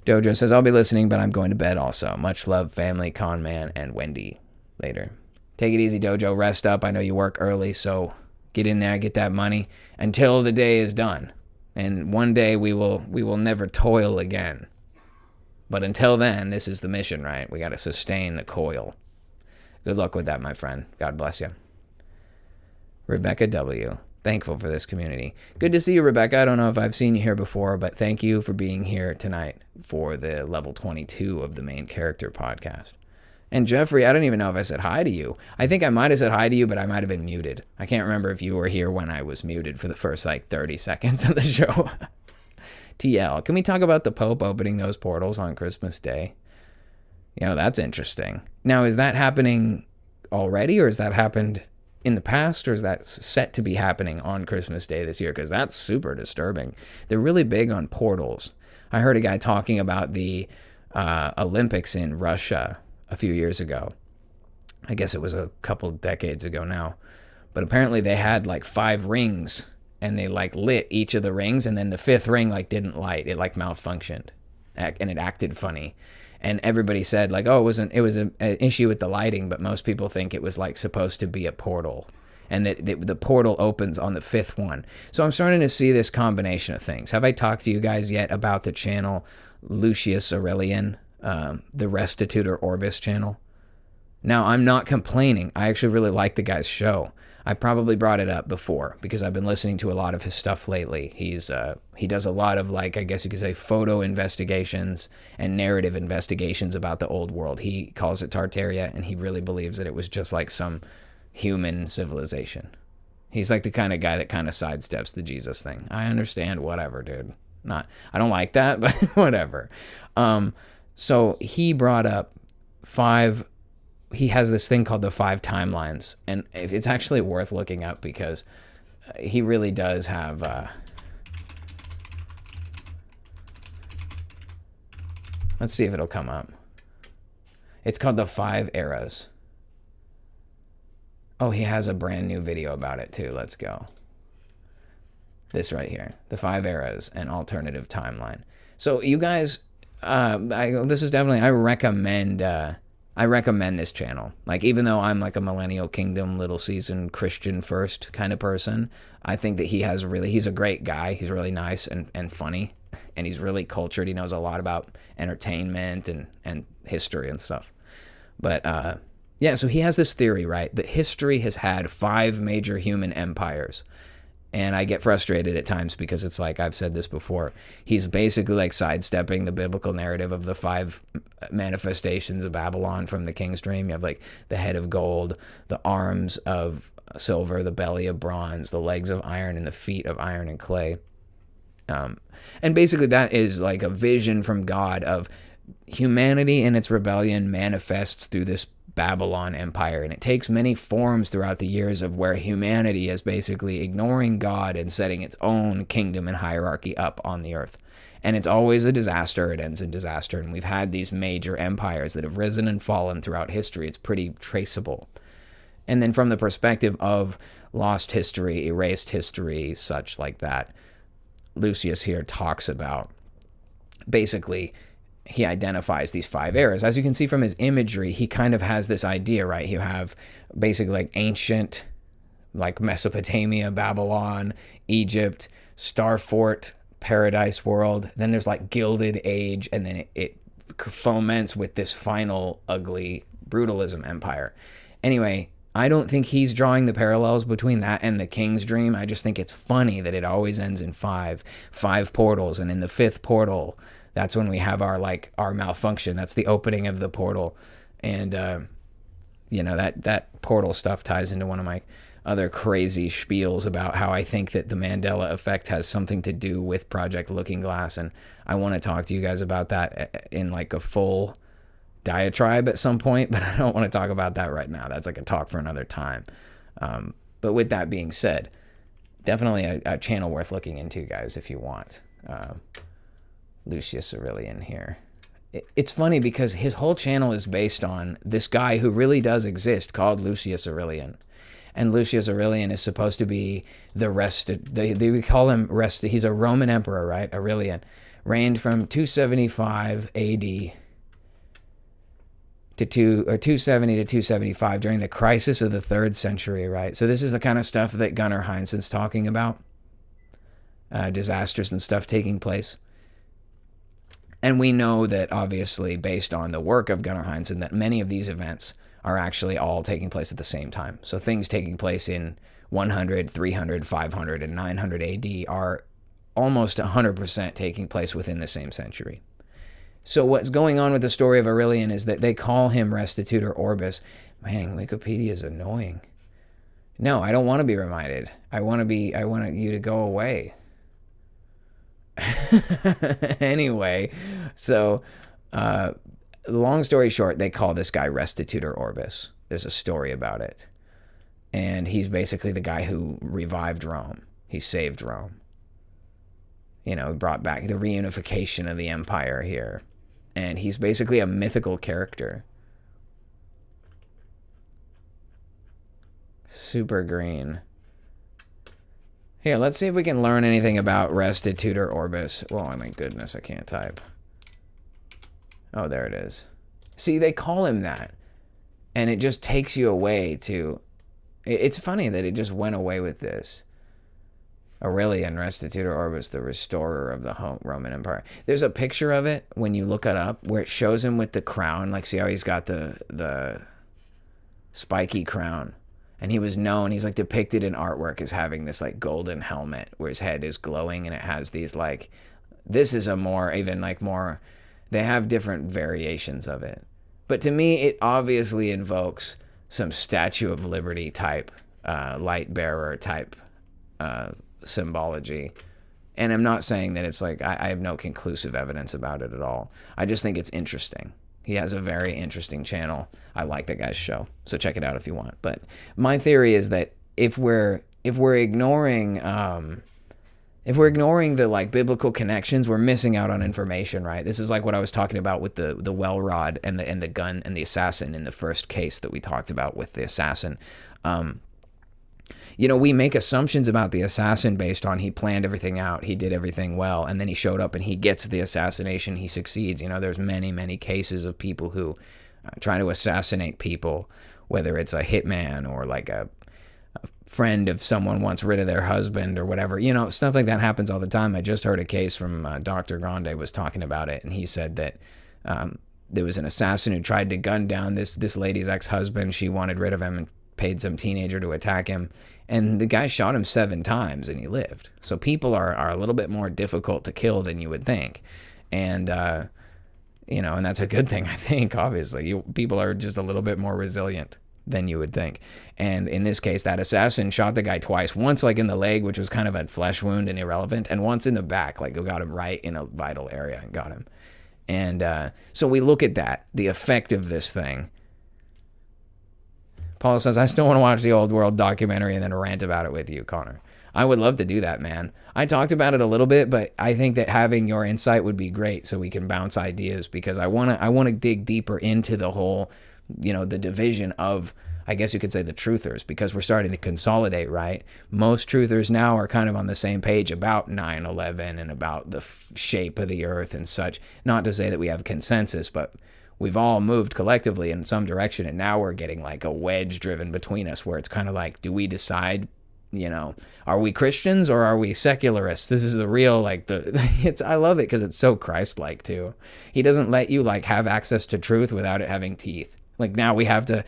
Dojo says, I'll be listening, but I'm going to bed also. Much love, family, Con Man, and Wendy. Later. Take it easy, Dojo. Rest up. I know you work early, so get in there, get that money until the day is done. And one day we will never toil again. But until then, this is the mission, right? We got to sustain the coil. Good luck with that, my friend. God bless you. Rebecca W. Thankful for this community. Good to see you, Rebecca. I don't know if I've seen you here before, but thank you for being here tonight for the level 22 of the main character podcast. And Jeffrey, I don't even know if I said hi to you. I think I might have said hi to you, but I might have been muted. I can't remember if you were here when I was muted for the first like 30 seconds of the show. TL, can we talk about the Pope opening those portals on Christmas Day? You know, that's interesting. Now, is that happening already, or has that happened in the past, or is that set to be happening on Christmas Day this year? Because that's super disturbing. They're really big on portals. I heard a guy talking about the Olympics in Russia a few years ago. I guess it was a couple decades ago now. But apparently they had like 5 rings, and they like lit each of the rings, and then the 5th ring like didn't light. It like malfunctioned, and it acted funny. And everybody said like, oh, it was an issue with the lighting, but most people think it was like supposed to be a portal, and that the portal opens on the 5th one. So I'm starting to see this combination of things. Have I talked to you guys yet about the channel Lucius Aurelian, the Restitutor Orbis channel? Now, I'm not complaining. I actually really like the guy's show. I probably brought it up before because I've been listening to a lot of his stuff lately. He does a lot of, like, I guess you could say, photo investigations and narrative investigations about the old world. He calls it Tartaria, and he really believes that it was just like some human civilization. He's like the kind of guy that kind of sidesteps the Jesus thing. I understand, whatever, dude. I don't like that, but whatever. So he brought up 5. He has this thing called the 5 timelines, and it's actually worth looking up because he really does have. Let's see if it'll come up. It's called the 5 eras. Oh, he has a brand new video about it too. Let's go. This right here, the 5 eras and alternative timeline. So you guys, this is definitely, I recommend this channel. Like, even though I'm like a Millennial Kingdom, Little Season, Christian first kind of person, I think that he's a great guy. He's really nice and funny, and he's really cultured. He knows a lot about entertainment and history and stuff. But yeah, so he has this theory, right, that history has had 5 major human empires. And I get frustrated at times because it's like, I've said this before, he's basically like sidestepping the biblical narrative of the 5 manifestations of Babylon from the King's Dream. You have like the head of gold, the arms of silver, the belly of bronze, the legs of iron, and the feet of iron and clay. And basically that is like a vision from God of humanity and its rebellion manifests through this Babylon empire. And it takes many forms throughout the years of where humanity is basically ignoring God and setting its own kingdom and hierarchy up on the earth. And it's always a disaster. It ends in disaster. And we've had these major empires that have risen and fallen throughout history. It's pretty traceable. And then from the perspective of lost history, erased history, such like that, Lucius here talks about basically he identifies these 5 eras. As you can see from his imagery, he kind of has this idea, right? You have basically like ancient, like Mesopotamia, Babylon, Egypt, Star Fort, Paradise World. Then there's like Gilded Age, and then it foments with this final ugly brutalism empire. Anyway, I don't think he's drawing the parallels between that and the King's Dream. I just think it's funny that it always ends in 5 portals, and in the 5th portal, that's when we have our malfunction. That's the opening of the portal. And, that portal stuff ties into one of my other crazy spiels about how I think that the Mandela effect has something to do with Project Looking Glass. And I want to talk to you guys about that in like a full diatribe at some point, but I don't want to talk about that right now. That's like a talk for another time. But with that being said, definitely a channel worth looking into, guys, if you want. Lucius Aurelian here. It's funny because his whole channel is based on this guy who really does exist called Lucius Aurelian. And Lucius Aurelian is supposed to be the they call him he's a Roman emperor, right? Aurelian. Reigned from 275 AD to 270 to 275 during the crisis of the 3rd century, right? So this is the kind of stuff that Gunnar Heinzen's talking about. Disasters and stuff taking place. And we know that, obviously, based on the work of Gunnar Heinzen, that many of these events are actually all taking place at the same time. So things taking place in 100, 300, 500, and 900 AD are almost 100% taking place within the same century. So what's going on with the story of Aurelian is that they call him Restitutor Orbis. Man, Wikipedia is annoying. No, I don't want to be reminded. I want you to go away. Anyway, so long story short, they call this guy Restitutor Orbis. There's a story about it. And he's basically the guy who revived Rome. He saved Rome. Brought back the reunification of the empire here. And he's basically a mythical character. Super green. Here, let's see if we can learn anything about Restitutor Orbis. Oh, my goodness, I can't type. Oh, there it is. See, they call him that. And it just takes you away to... It's funny that it just went away with this. Aurelian, Restitutor Orbis, the restorer of the Roman Empire. There's a picture of it when you look it up where it shows him with the crown. Like, see how he's got the spiky crown. And he was known, he's like depicted in artwork as having this like golden helmet where his head is glowing and it has these like, this is a more, they have different variations of it. But to me, it obviously invokes some Statue of Liberty type, light bearer type symbology. And I'm not saying that it's like, I have no conclusive evidence about it at all. I just think it's interesting. He has a very interesting channel. I like that guy's show, so check it out if you want. But my theory is that if we're ignoring the like biblical connections, we're missing out on information, right? This is like what I was talking about with the well rod and the gun and the assassin in the first case that we talked about with the assassin. We make assumptions about the assassin based on he planned everything out, he did everything well, and then he showed up and he gets the assassination, he succeeds. There's many, many cases of people who try to assassinate people, whether it's a hitman or like a friend of someone wants rid of their husband or whatever. Stuff like that happens all the time. I just heard a case from Dr. Grande was talking about it, and he said that there was an assassin who tried to gun down this lady's ex-husband. She wanted rid of him and paid some teenager to attack him, And the guy shot him 7 times and he lived. So people are a little bit more difficult to kill than you would think. And, and that's a good thing, I think, obviously. People are just a little bit more resilient than you would think. And in this case, that assassin shot the guy twice. Once like in the leg, which was kind of a flesh wound and irrelevant. And once in the back, like got him right in a vital area and got him. And so we look at that, the effect of this thing. Paul says, I still want to watch the Old World documentary and then rant about it with you, Connor. I would love to do that, man. I talked about it a little bit, but I think that having your insight would be great so we can bounce ideas, because I want to dig deeper into the whole, the division of, I guess you could say, the truthers, because we're starting to consolidate, right? Most truthers now are kind of on the same page about 9/11 and about the shape of the earth and such. Not to say that we have consensus, but we've all moved collectively in some direction, and now we're getting like a wedge driven between us where it's kind of like, do we decide, are we Christians or are we secularists? This is the real, I love it because it's so Christ-like too. He doesn't let you have have to truth without it having teeth. Like now we have to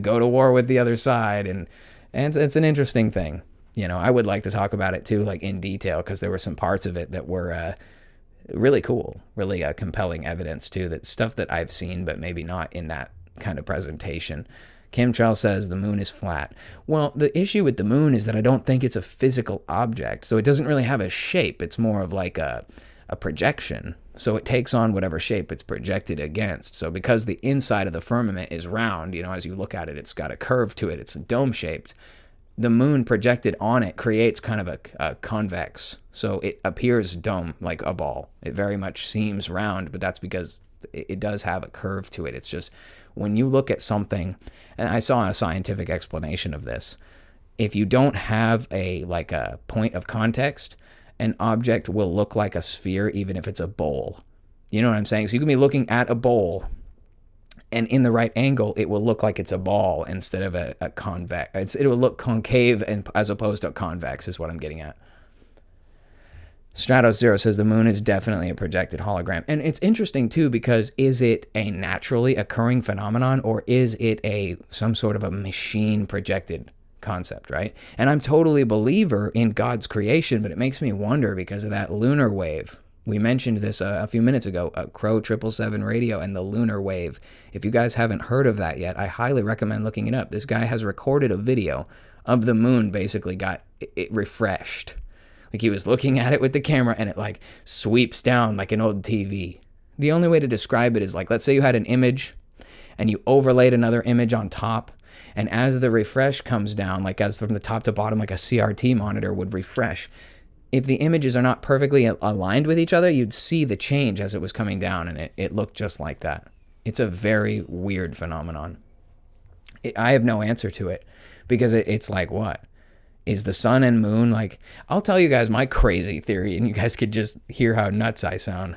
go to war with the other side, and it's an interesting thing. I would like to talk about it too, in detail, because there were some parts of it that were really cool, really compelling evidence too. That's stuff that I've seen, but maybe not in that kind of presentation. Kim Trell says the moon is flat. Well, the issue with the moon is that I don't think it's a physical object, so it doesn't really have a shape. It's more of like a projection. So it takes on whatever shape it's projected against. So because the inside of the firmament is round, as you look at it, it's got a curve to it. It's dome-shaped. The moon projected on it creates kind of a convex. So it appears dome, like a ball. It very much seems round, but that's because it does have a curve to it. It's just when you look at something, and I saw a scientific explanation of this, if you don't have a point of context, an object will look like a sphere even if it's a bowl. You know what I'm saying? So you can be looking at a bowl, and in the right angle, it will look like it's a ball instead of a convex. It will look concave as opposed to convex is what I'm getting at. Stratos Zero says the moon is definitely a projected hologram. And it's interesting too, because is it a naturally occurring phenomenon, or is it some sort of a machine projected concept, right? And I'm totally a believer in God's creation, but it makes me wonder because of that lunar wave. We mentioned this a few minutes ago, Crow 777 radio and the lunar wave. If you guys haven't heard of that yet, I highly recommend looking it up. This guy has recorded a video of the moon basically got it refreshed. Like he was looking at it with the camera and it sweeps down like an old TV. The only way to describe it is let's say you had an image and you overlaid another image on top, and as the refresh comes down, as from the top to bottom, like a CRT monitor would refresh, if the images are not perfectly aligned with each other, you'd see the change as it was coming down, and it looked just like that. It's a very weird phenomenon. I have no answer to it, because it's like, what? Is the sun and moon I'll tell you guys my crazy theory, and you guys could just hear how nuts I sound.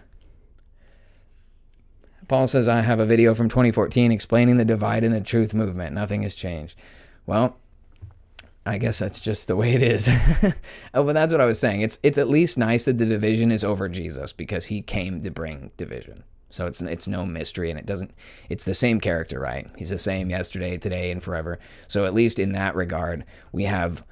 Paul says, I have a video from 2014 explaining the divide in the truth movement. Nothing has changed. Well, I guess that's just the way it is. Oh, but that's what I was saying. It's at least nice that the division is over Jesus, because he came to bring division. So it's no mystery, and it's the same character, right? He's the same yesterday, today, and forever. So at least in that regard, we have,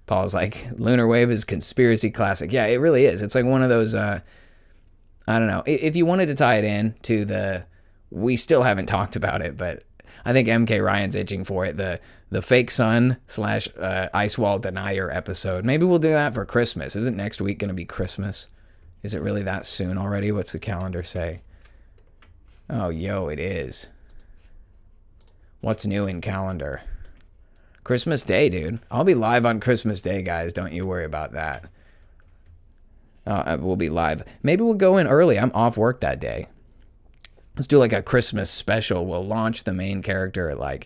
Paul's lunar wave is conspiracy classic. Yeah, it really is. It's one of those, I don't know. If you wanted to tie it in to we still haven't talked about it, but I think MK Ryan's itching for it. The fake sun / ice wall denier episode. Maybe we'll do that for Christmas. Isn't next week going to be Christmas? Is it really that soon already? What's the calendar say? Oh, it is. What's new in calendar? Christmas Day, dude. I'll be live on Christmas Day, guys. Don't you worry about that. We'll be live. Maybe we'll go in early. I'm off work that day. Let's do a Christmas special. We'll launch the main character at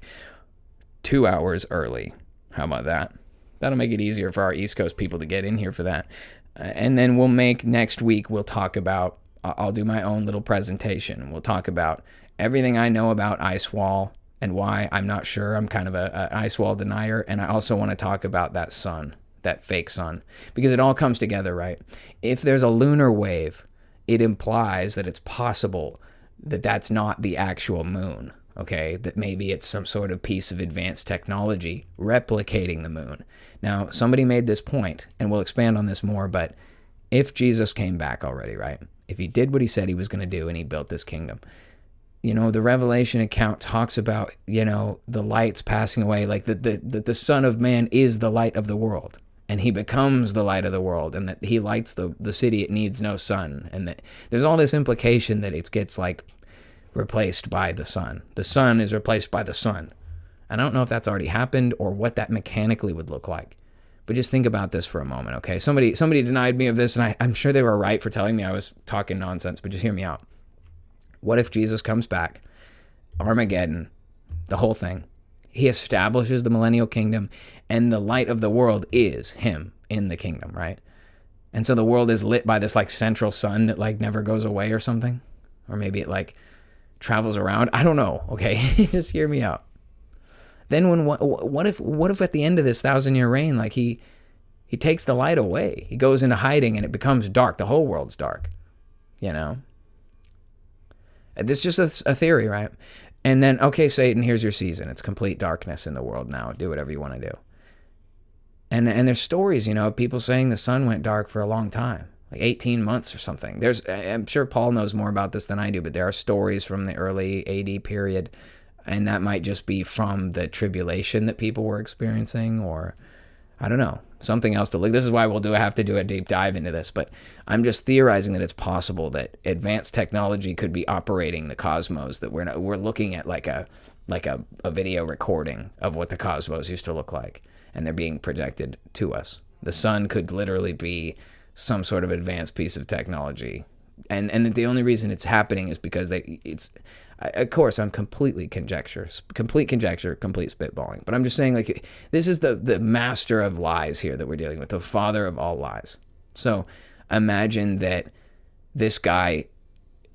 2 hours early. How about that? That'll make it easier for our East Coast people to get in here for that. And then we'll make next week, we'll talk about, I'll do my own little presentation. We'll talk about everything I know about ice wall and why I'm not sure. I'm kind of an ice wall denier. And I also want to talk about that sun, that fake sun, because it all comes together, right? If there's a lunar wave, it implies that it's possible that that's not the actual moon, okay, that maybe it's some sort of piece of advanced technology replicating the moon. Now, somebody made this point, and we'll expand on this more, but if Jesus came back already, right? If he did what he said he was going to do and he built this kingdom, you know, the Revelation account talks about, you know, the lights passing away, like the Son of Man is the light of the world, and he becomes the light of the world, and that he lights the city, it needs no sun, and that there's all this implication that it gets like replaced by the sun. The sun is replaced by the sun. I don't know if that's already happened or what that mechanically would look like. But just think about this for a moment, okay? Somebody denied me of this, and I'm sure they were right for telling me I was talking nonsense, but just hear me out. What if Jesus comes back, Armageddon, the whole thing, he establishes the millennial kingdom, and the light of the world is him in the kingdom, right? And so the world is lit by this like central sun that like never goes away or something? Or maybe it like travels around. I don't know. Okay, just hear me out. Then what if at the end of this 1,000-year reign, like he takes the light away, he goes into hiding and it becomes dark. The whole world's dark, you know. This is just a theory, right? And then, okay, Satan, here's your season. It's complete darkness in the world now. Do whatever you want to do. And there's stories, you know, of people saying the sun went dark for a long time. Like 18 months or something. I'm sure Paul knows more about this than I do, but there are stories from the early AD period, and that might just be from the tribulation that people were experiencing, or I don't know, something else to look. This is why we'll have to do a deep dive into this, but I'm just theorizing that it's possible that advanced technology could be operating the cosmos, that we're looking at like a video recording of what the cosmos used to look like, and they're being projected to us. The sun could literally be some sort of advanced piece of technology, and the only reason it's happening is because of course I'm complete conjecture, complete spitballing, but I'm just saying, like, this is the master of lies here that we're dealing with, the father of all lies. So imagine that this guy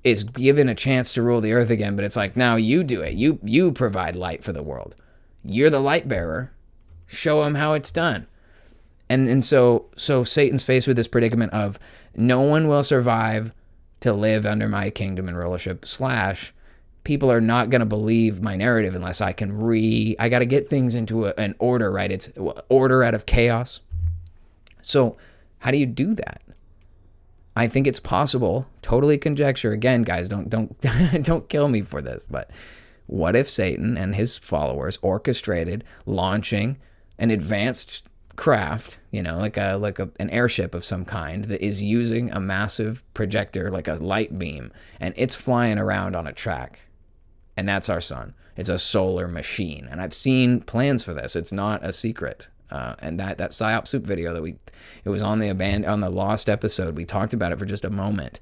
is given a chance to rule the earth again, but it's like, now you do it, you provide light for the world, you're the light bearer, show him how it's done. And so Satan's faced with this predicament of no one will survive to live under my kingdom and rulership, / people are not going to believe my narrative unless I can I got to get things into an order, right? It's order out of chaos. So how do you do that? I think it's possible, totally conjecture. Again, guys, don't don't kill me for this, but what if Satan and his followers orchestrated launching an advanced craft, you know, like an airship of some kind that is using a massive projector, like a light beam, and it's flying around on a track, and that's our sun. It's a solar machine, and I've seen plans for this. It's not a secret. And that PSYOP Soup video that it was on the Lost episode, we talked about it for just a moment,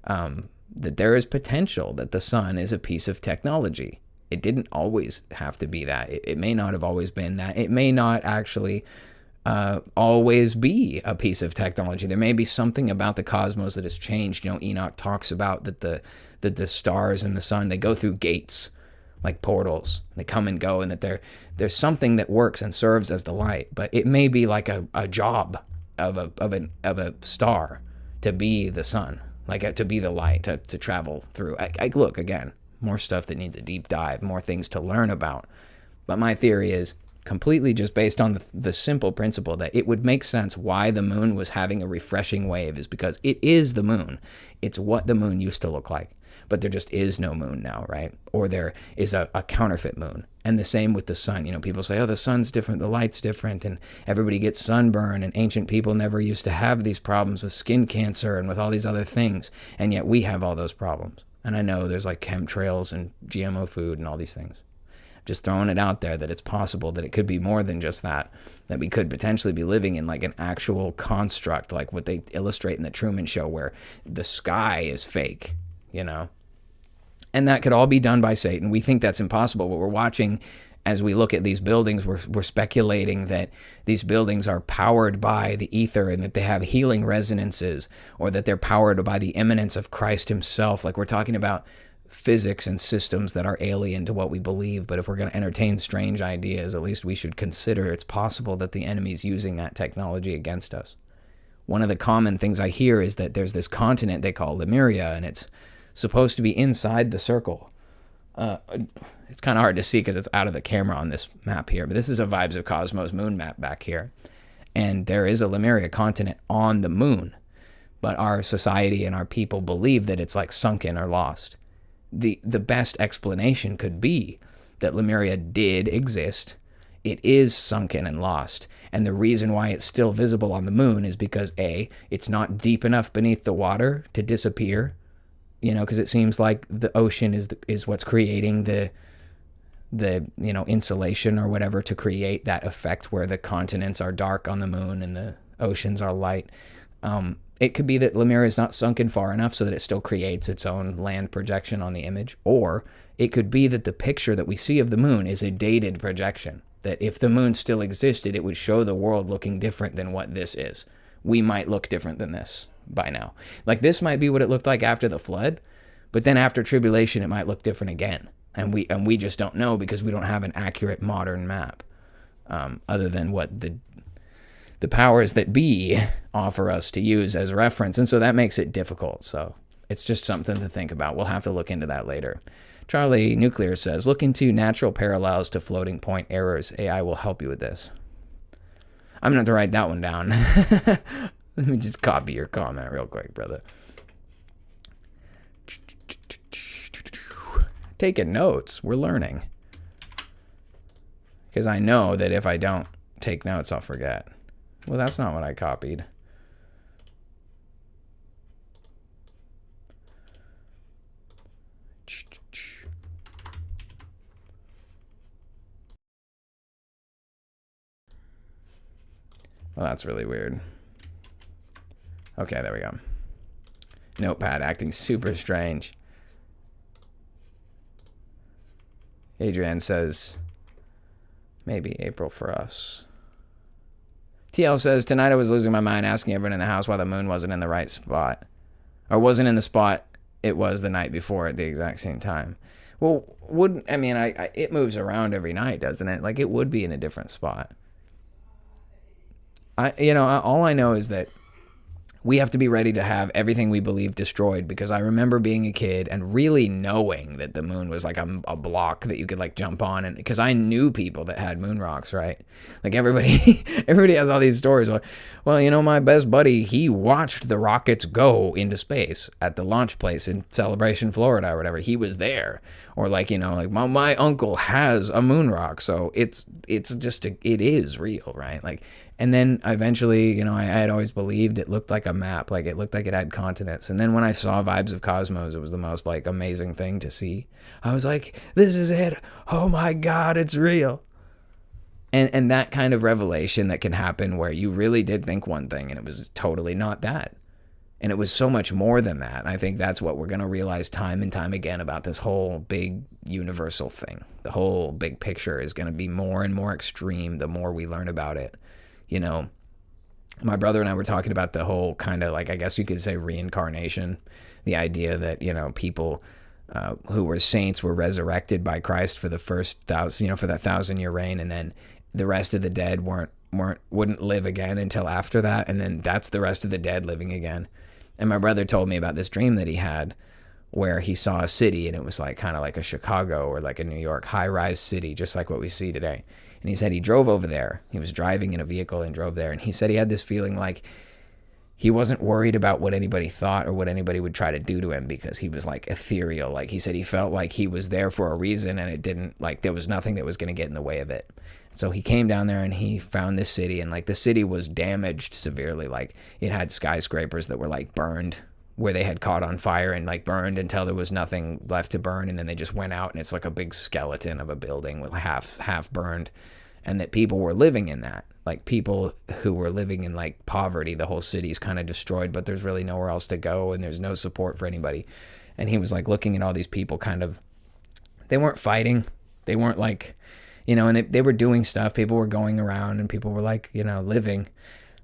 that there is potential that the sun is a piece of technology. It didn't always have to be that. It may not have always been that. It may not actually always be a piece of technology. There may be something about the cosmos that has changed. You know, Enoch talks about that the stars and the sun, they go through gates, like portals. They come and go, and that there's something that works and serves as the light. But it may be like a job of a star to be the sun, like to be the light, to travel through. I look, again, more stuff that needs a deep dive, more things to learn about. But my theory is completely just based on the simple principle that it would make sense why the moon was having a refreshing wave is because it is the moon. It's what the moon used to look like. But there just is no moon now, right? Or there is a counterfeit moon. And the same with the sun. You know, people say, oh, the sun's different, the light's different, and everybody gets sunburn, and ancient people never used to have these problems with skin cancer and with all these other things. And yet we have all those problems. And I know there's like chemtrails and GMO food and all these things. Just throwing it out there that it's possible that it could be more than just that we could potentially be living in like an actual construct, like what they illustrate in the Truman Show, where the sky is fake, you know? And that could all be done by Satan. We think that's impossible. What we're watching as we look at these buildings, we're speculating that these buildings are powered by the ether and that they have healing resonances, or that they're powered by the immanence of Christ himself. Like, we're talking about physics and systems that are alien to what we believe. But if we're going to entertain strange ideas, at least we should consider it's possible that the enemy's using that technology against us. One of the common things I hear is that there's this continent they call Lemuria, and it's supposed to be inside the circle. It's kind of hard to see because it's out of the camera on this map here, but this is a Vibes of Cosmos moon map back here. And there is a Lemuria continent on the moon, but our society and our people believe that it's like sunken or lost. The best explanation could be that Lemuria did exist. It is sunken and lost. And the reason why it's still visible on the moon is because A, it's not deep enough beneath the water to disappear, you know, because it seems like the ocean is what's creating the you know, insulation or whatever to create that effect where the continents are dark on the moon and the oceans are light. It could be that Lemuria is not sunken far enough so that it still creates its own land projection on the image. Or it could be that the picture that we see of the moon is a dated projection. That if the moon still existed, it would show the world looking different than what this is. We might look different than this by now. Like this might be what it looked like after the flood, but then after tribulation, it might look different again. And we just don't know because we don't have an accurate modern map, other than what the powers that be offer us to use as reference. And so that makes it difficult. So it's just something to think about. We'll have to look into that later. Charlie Nuclear says, look into natural parallels to floating point errors. AI will help you with this. I'm going to have to write that one down. Let me just copy your comment real quick, brother. Taking notes. We're learning. Because I know that if I don't take notes, I'll forget. Well, that's not what I copied. Well, that's really weird. Okay, there we go. Notepad acting super strange. Adrienne says, maybe April for us. TL says, tonight I was losing my mind asking everyone in the house why the moon wasn't in the right spot. Or wasn't in the spot it was the night before at the exact same time. Well, it moves around every night, doesn't it? Like, it would be in a different spot. All I know is that we have to be ready to have everything we believe destroyed, because I remember being a kid and really knowing that the moon was like a block that you could like jump on, and because I knew people that had moon rocks, right? Like everybody has all these stories. Well, you know, my best buddy, he watched the rockets go into space at the launch place in Celebration, Florida, or whatever. He was there. Or like, you know, like my uncle has a moon rock, so it is real, right? Like. And then eventually, you know, I had always believed it looked like a map, like it looked like it had continents. And then when I saw Vibes of Cosmos, it was the most like amazing thing to see. I was like, this is it. Oh my God, it's real. And that kind of revelation that can happen where you really did think one thing and it was totally not that. And it was so much more than that. And I think that's what we're going to realize time and time again about this whole big universal thing. The whole big picture is going to be more and more extreme the more we learn about it. You know, my brother and I were talking about the whole kind of like, I guess you could say reincarnation, the idea that, you know, people who were saints were resurrected by Christ for the first 1,000, you know, for that 1,000-year reign. And then the rest of the dead wouldn't live again until after that. And then that's the rest of the dead living again. And my brother told me about this dream that he had where he saw a city, and it was like kind of like a Chicago or like a New York high-rise city, just like what we see today. And he said he drove over there. He was driving in a vehicle and drove there. And he said he had this feeling like he wasn't worried about what anybody thought or what anybody would try to do to him, because he was like ethereal. Like he said he felt like he was there for a reason, and it didn't, like there was nothing that was going to get in the way of it. So he came down there and he found this city, and like the city was damaged severely. Like it had skyscrapers that were like burned, where they had caught on fire and like burned until there was nothing left to burn. And then they just went out, and it's like a big skeleton of a building with half burned. And that people were living in that, like people who were living in like poverty. The whole city's kind of destroyed, but there's really nowhere else to go, and there's no support for anybody. And he was like looking at all these people kind of, they weren't fighting. They weren't like, you know, and they were doing stuff. People were going around and people were like, you know, living,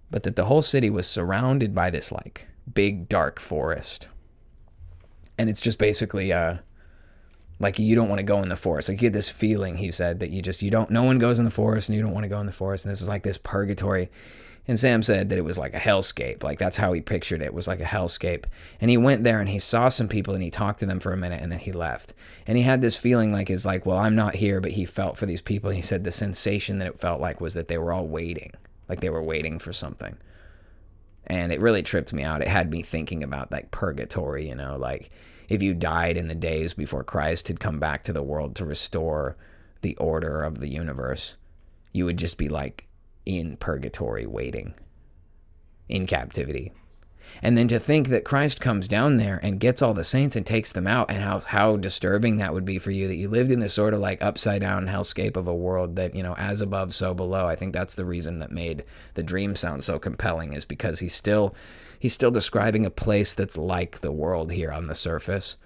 but that the whole city was surrounded by this like big dark forest. And it's just basically, like you don't want to go in the forest. Like you get this feeling, he said, that no one goes in the forest and you don't want to go in the forest. And this is like this purgatory. And Sam said that it was like a hellscape. Like, that's how he pictured it. It was like a hellscape. And he went there and he saw some people and he talked to them for a minute and then he left. And he had this feeling like, well, I'm not here, but he felt for these people. And he said the sensation that it felt like was that they were all waiting. Like they were waiting for something. And it really tripped me out. It had me thinking about like purgatory, you know, like if you died in the days before Christ had come back to the world to restore the order of the universe, you would just be like in purgatory waiting, in captivity. And then to think that Christ comes down there and gets all the saints and takes them out, and how disturbing that would be for you, that you lived in this sort of like upside down hellscape of a world that, you know, as above, so below. I think that's the reason that made the dream sound so compelling, is because he's still describing a place that's like the world here on the surface.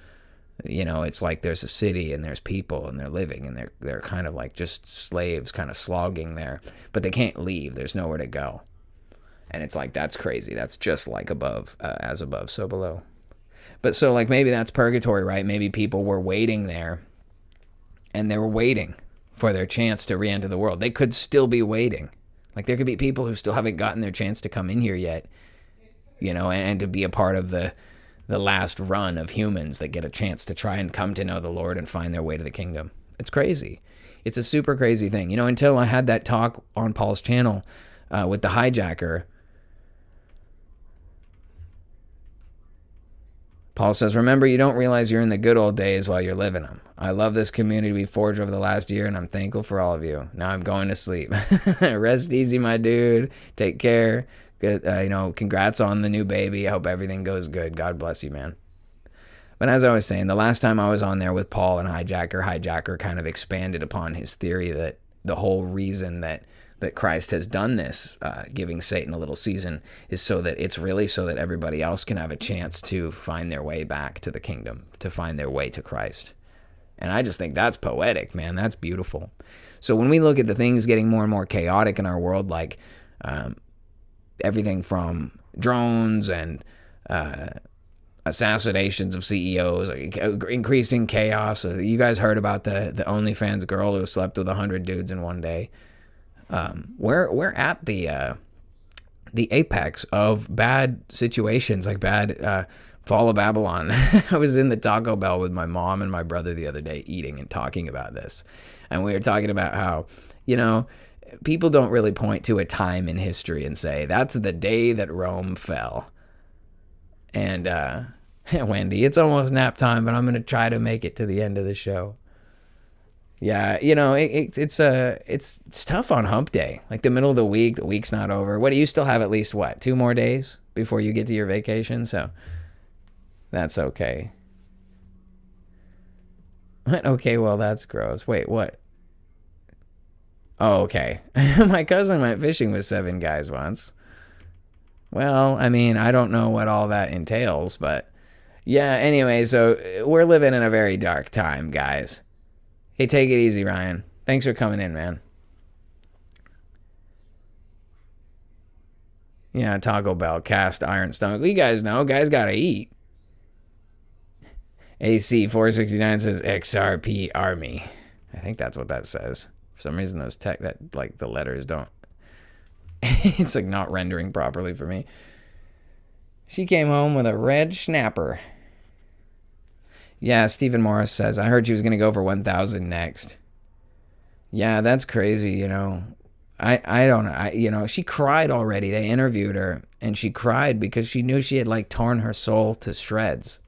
You know, it's like there's a city and there's people and they're living and they're kind of like just slaves kind of slogging there, but they can't leave. There's nowhere to go. And it's like, that's crazy. That's just like above, as above, so below. But so like maybe that's purgatory, right? Maybe people were waiting there and they were waiting for their chance to re-enter the world. They could still be waiting. Like there could be people who still haven't gotten their chance to come in here yet, you know, and to be a part of the last run of humans that get a chance to try and come to know the Lord and find their way to the kingdom. It's crazy. It's a super crazy thing. You know, until I had that talk on Paul's channel with the hijacker, Paul says, remember, you don't realize you're in the good old days while you're living them. I love this community we forged over the last year, and I'm thankful for all of you. Now I'm going to sleep. Rest easy, my dude. Take care. Good, you know, congrats on the new baby. I hope everything goes good. God bless you, man. But as I was saying, the last time I was on there with Paul and Hijacker kind of expanded upon his theory that the whole reason that Christ has done this, giving Satan a little season, is so that it's really so that everybody else can have a chance to find their way back to the kingdom, to find their way to Christ. And I just think that's poetic, man. That's beautiful. So when we look at the things getting more and more chaotic in our world, like everything from drones and assassinations of CEOs, increasing chaos. You guys heard about the OnlyFans girl who slept with 100 dudes in one day. We're at the apex of bad situations, like bad fall of Babylon. I was in the Taco Bell with my mom and my brother the other day eating and talking about this. And we were talking about how, you know, people don't really point to a time in history and say, that's the day that Rome fell. And, Wendy, it's almost nap time, but I'm going to try to make it to the end of the show. Yeah, you know, it's tough on hump day. Like the middle of the week's not over. What do you still have at least, 2 more days before you get to your vacation? So that's okay. What? Okay, well, that's gross. Wait, what? Oh, okay. My cousin went fishing with 7 guys once. Well, I mean, I don't know what all that entails, but yeah, anyway, so we're living in a very dark time, guys. Hey, take it easy, Ryan. Thanks for coming in, man. Yeah, Taco Bell, cast iron stomach. You guys know, guys gotta eat. AC469 says XRP Army. I think that's what that says. For some reason, those the letters don't. It's like not rendering properly for me. She came home with a red snapper. Yeah, Stephen Morris says, I heard she was going to go for 1,000 next. Yeah, that's crazy, you know. I don't know. You know, she cried already. They interviewed her, and she cried because she knew she had, like, torn her soul to shreds.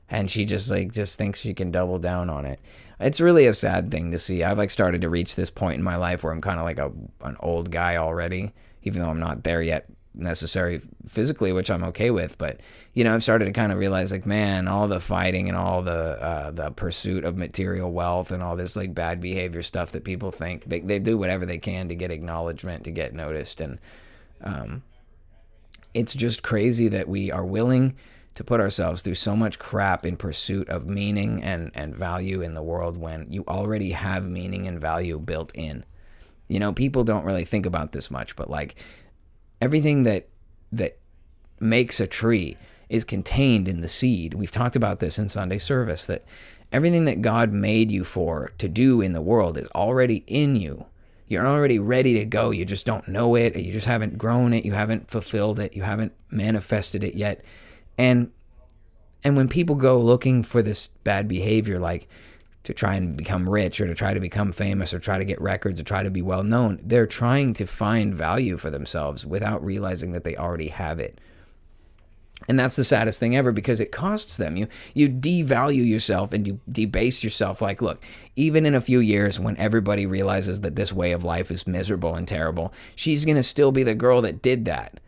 And she just thinks she can double down on it. It's really a sad thing to see. I've, started to reach this point in my life where I'm kind of like an old guy already, even though I'm not there yet necessarily physically, which I'm okay with. But, you know, I've started to kind of realize, man, all the fighting and all the pursuit of material wealth and all this, bad behavior stuff that people think, they do whatever they can to get acknowledgement, to get noticed. And it's just crazy that we are willing to put ourselves through so much crap in pursuit of meaning and value in the world when you already have meaning and value built in. You know, people don't really think about this much, but everything that makes a tree is contained in the seed. We've talked about this in Sunday service, that everything that God made you to do in the world is already in you. You're already ready to go. You just don't know it. You just haven't grown it. You haven't fulfilled it. You haven't manifested it yet. And when people go looking for this bad behavior, like to try and become rich or to try to become famous or try to get records or try to be well known, they're trying to find value for themselves without realizing that they already have it. And that's the saddest thing ever, because it costs them. You devalue yourself and you debase yourself. Like, look, even in a few years when everybody realizes that this way of life is miserable and terrible, she's going to still be the girl that did that.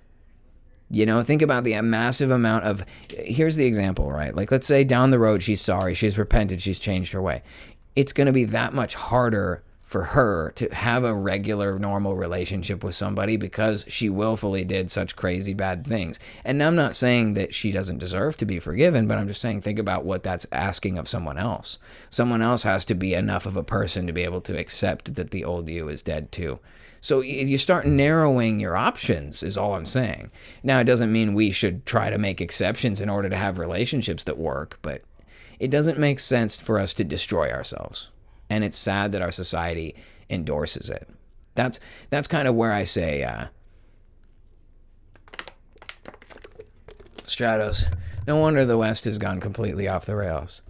You know, think about the massive amount of, here's the example, right? Like, let's say down the road, she's sorry, she's repented, she's changed her way. It's going to be that much harder for her to have a regular, normal relationship with somebody because she willfully did such crazy bad things. And I'm not saying that she doesn't deserve to be forgiven, but I'm just saying, think about what that's asking of someone else. Someone else has to be enough of a person to be able to accept that the old you is dead too. So you start narrowing your options is all I'm saying. Now, it doesn't mean we should try to make exceptions in order to have relationships that work, but it doesn't make sense for us to destroy ourselves. And it's sad that our society endorses it. That's kind of where I say, Stratos, no wonder the West has gone completely off the rails.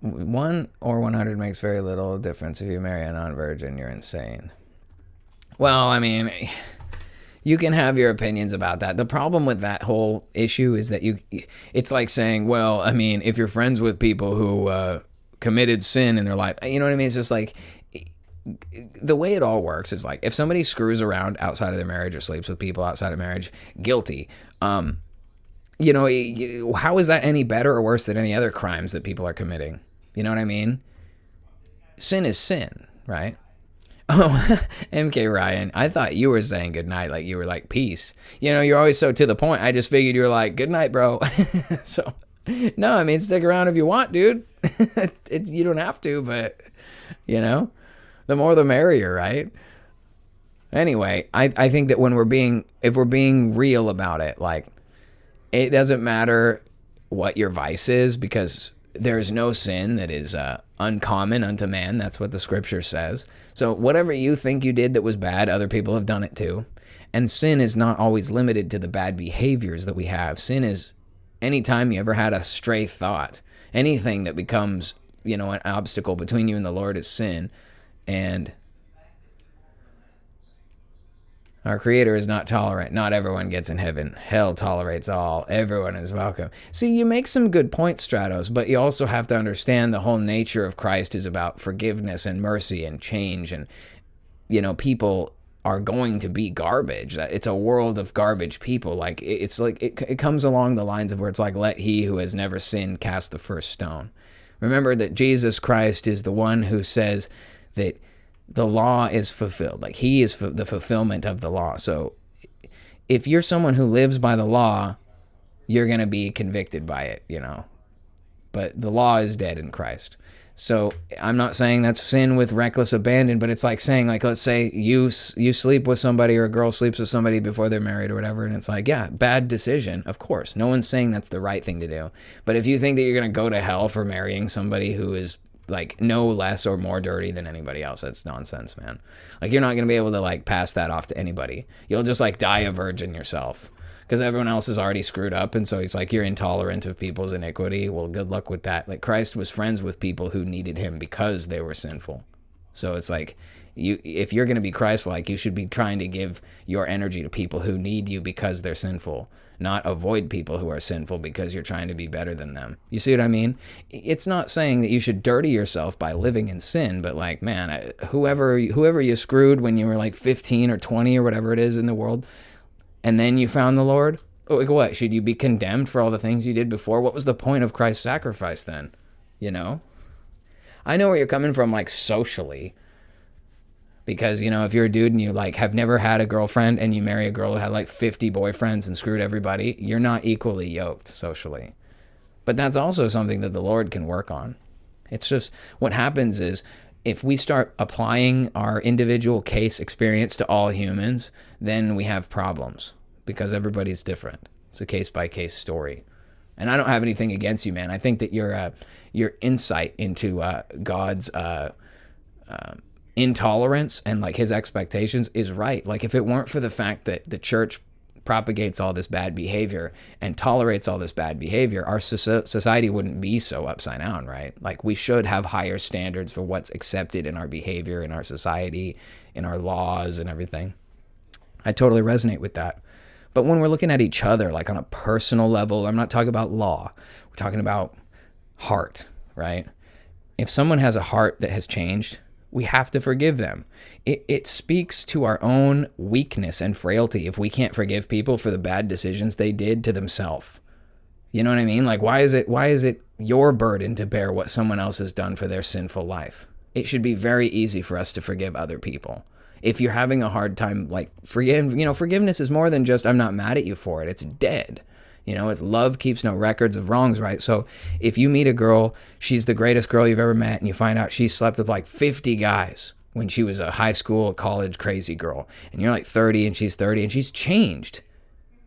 1 or 100 makes very little difference. If you marry a non-virgin, you're insane. Well, I mean, you can have your opinions about that. The problem with that whole issue is that it's like saying, well, I mean, if you're friends with people who committed sin in their life, you know what I mean? It's just like, the way it all works is like, if somebody screws around outside of their marriage or sleeps with people outside of marriage, guilty. You know, how is that any better or worse than any other crimes that people are committing? You know what I mean? Sin is sin, right? Oh, MK Ryan, I thought you were saying goodnight, like you were like, peace. You know, you're always so to the point. I just figured you were like, good night, bro. So, no, I mean, stick around if you want, dude. You don't have to, but, you know, the more the merrier, right? Anyway, I think that if we're being real about it, like, it doesn't matter what your vice is, because there is no sin that is uncommon unto man. That's what the scripture says. So whatever you think you did that was bad, other people have done it too. And sin is not always limited to the bad behaviors that we have. Sin is anytime you ever had a stray thought. Anything that becomes, you know, an obstacle between you and the Lord is sin. And our Creator is not tolerant. Not everyone gets in heaven. Hell tolerates all. Everyone is welcome. See, you make some good points, Stratos, but you also have to understand the whole nature of Christ is about forgiveness and mercy and change. And, you know, people are going to be garbage. It's a world of garbage people. Like, it's like, it comes along the lines of where it's like, let he who has never sinned cast the first stone. Remember that Jesus Christ is the one who says that the law is fulfilled. Like, he is the fulfillment of the law. So if you're someone who lives by the law, you're going to be convicted by it, you know. But the law is dead in Christ. So I'm not saying that's sin with reckless abandon, but it's like saying, like, let's say you sleep with somebody or a girl sleeps with somebody before they're married or whatever, and it's like, yeah, bad decision, of course. No one's saying that's the right thing to do. But if you think that you're going to go to hell for marrying somebody who is like no less or more dirty than anybody else, that's nonsense, man. Like, you're not going to be able to like pass that off to anybody. You'll just like die a virgin yourself because everyone else is already screwed up. And so it's like, you're intolerant of people's iniquity. Well, good luck with that. Like, Christ was friends with people who needed him because they were sinful. So it's like, if you're going to be Christ-like, you should be trying to give your energy to people who need you because they're sinful, not avoid people who are sinful because you're trying to be better than them. You see what I mean? It's not saying that you should dirty yourself by living in sin, but like, man, whoever you screwed when you were like 15 or 20 or whatever it is in the world, and then you found the Lord, like, what? Should you be condemned for all the things you did before? What was the point of Christ's sacrifice then? You know? I know where you're coming from, like, socially. Because, you know, if you're a dude and you, like, have never had a girlfriend and you marry a girl who had, like, 50 boyfriends and screwed everybody, you're not equally yoked socially. But that's also something that the Lord can work on. It's just, what happens is, if we start applying our individual case experience to all humans, then we have problems. Because everybody's different. It's a case-by-case story. And I don't have anything against you, man. I think that your insight into God's intolerance and like his expectations is right. Like if it weren't for the fact that the church propagates all this bad behavior and tolerates all this bad behavior, our society wouldn't be so upside down, right? Like we should have higher standards for what's accepted in our behavior, in our society, in our laws and everything. I totally resonate with that. But when we're looking at each other, like on a personal level, I'm not talking about law. We're talking about heart, right? If someone has a heart that has changed, we have to forgive them. It speaks to our own weakness and frailty if we can't forgive people for the bad decisions they did to themselves. You know what I mean? Like, why is it your burden to bear what someone else has done for their sinful life? It should be very easy for us to forgive other people. If you're having a hard time, like, forgiveness is more than just, I'm not mad at you for it. It's dead. It's love keeps no records of wrongs, right? So if you meet a girl, she's the greatest girl you've ever met, and you find out she slept with like 50 guys when she was a high school, college crazy girl, and you're like 30 and she's 30 and she's changed.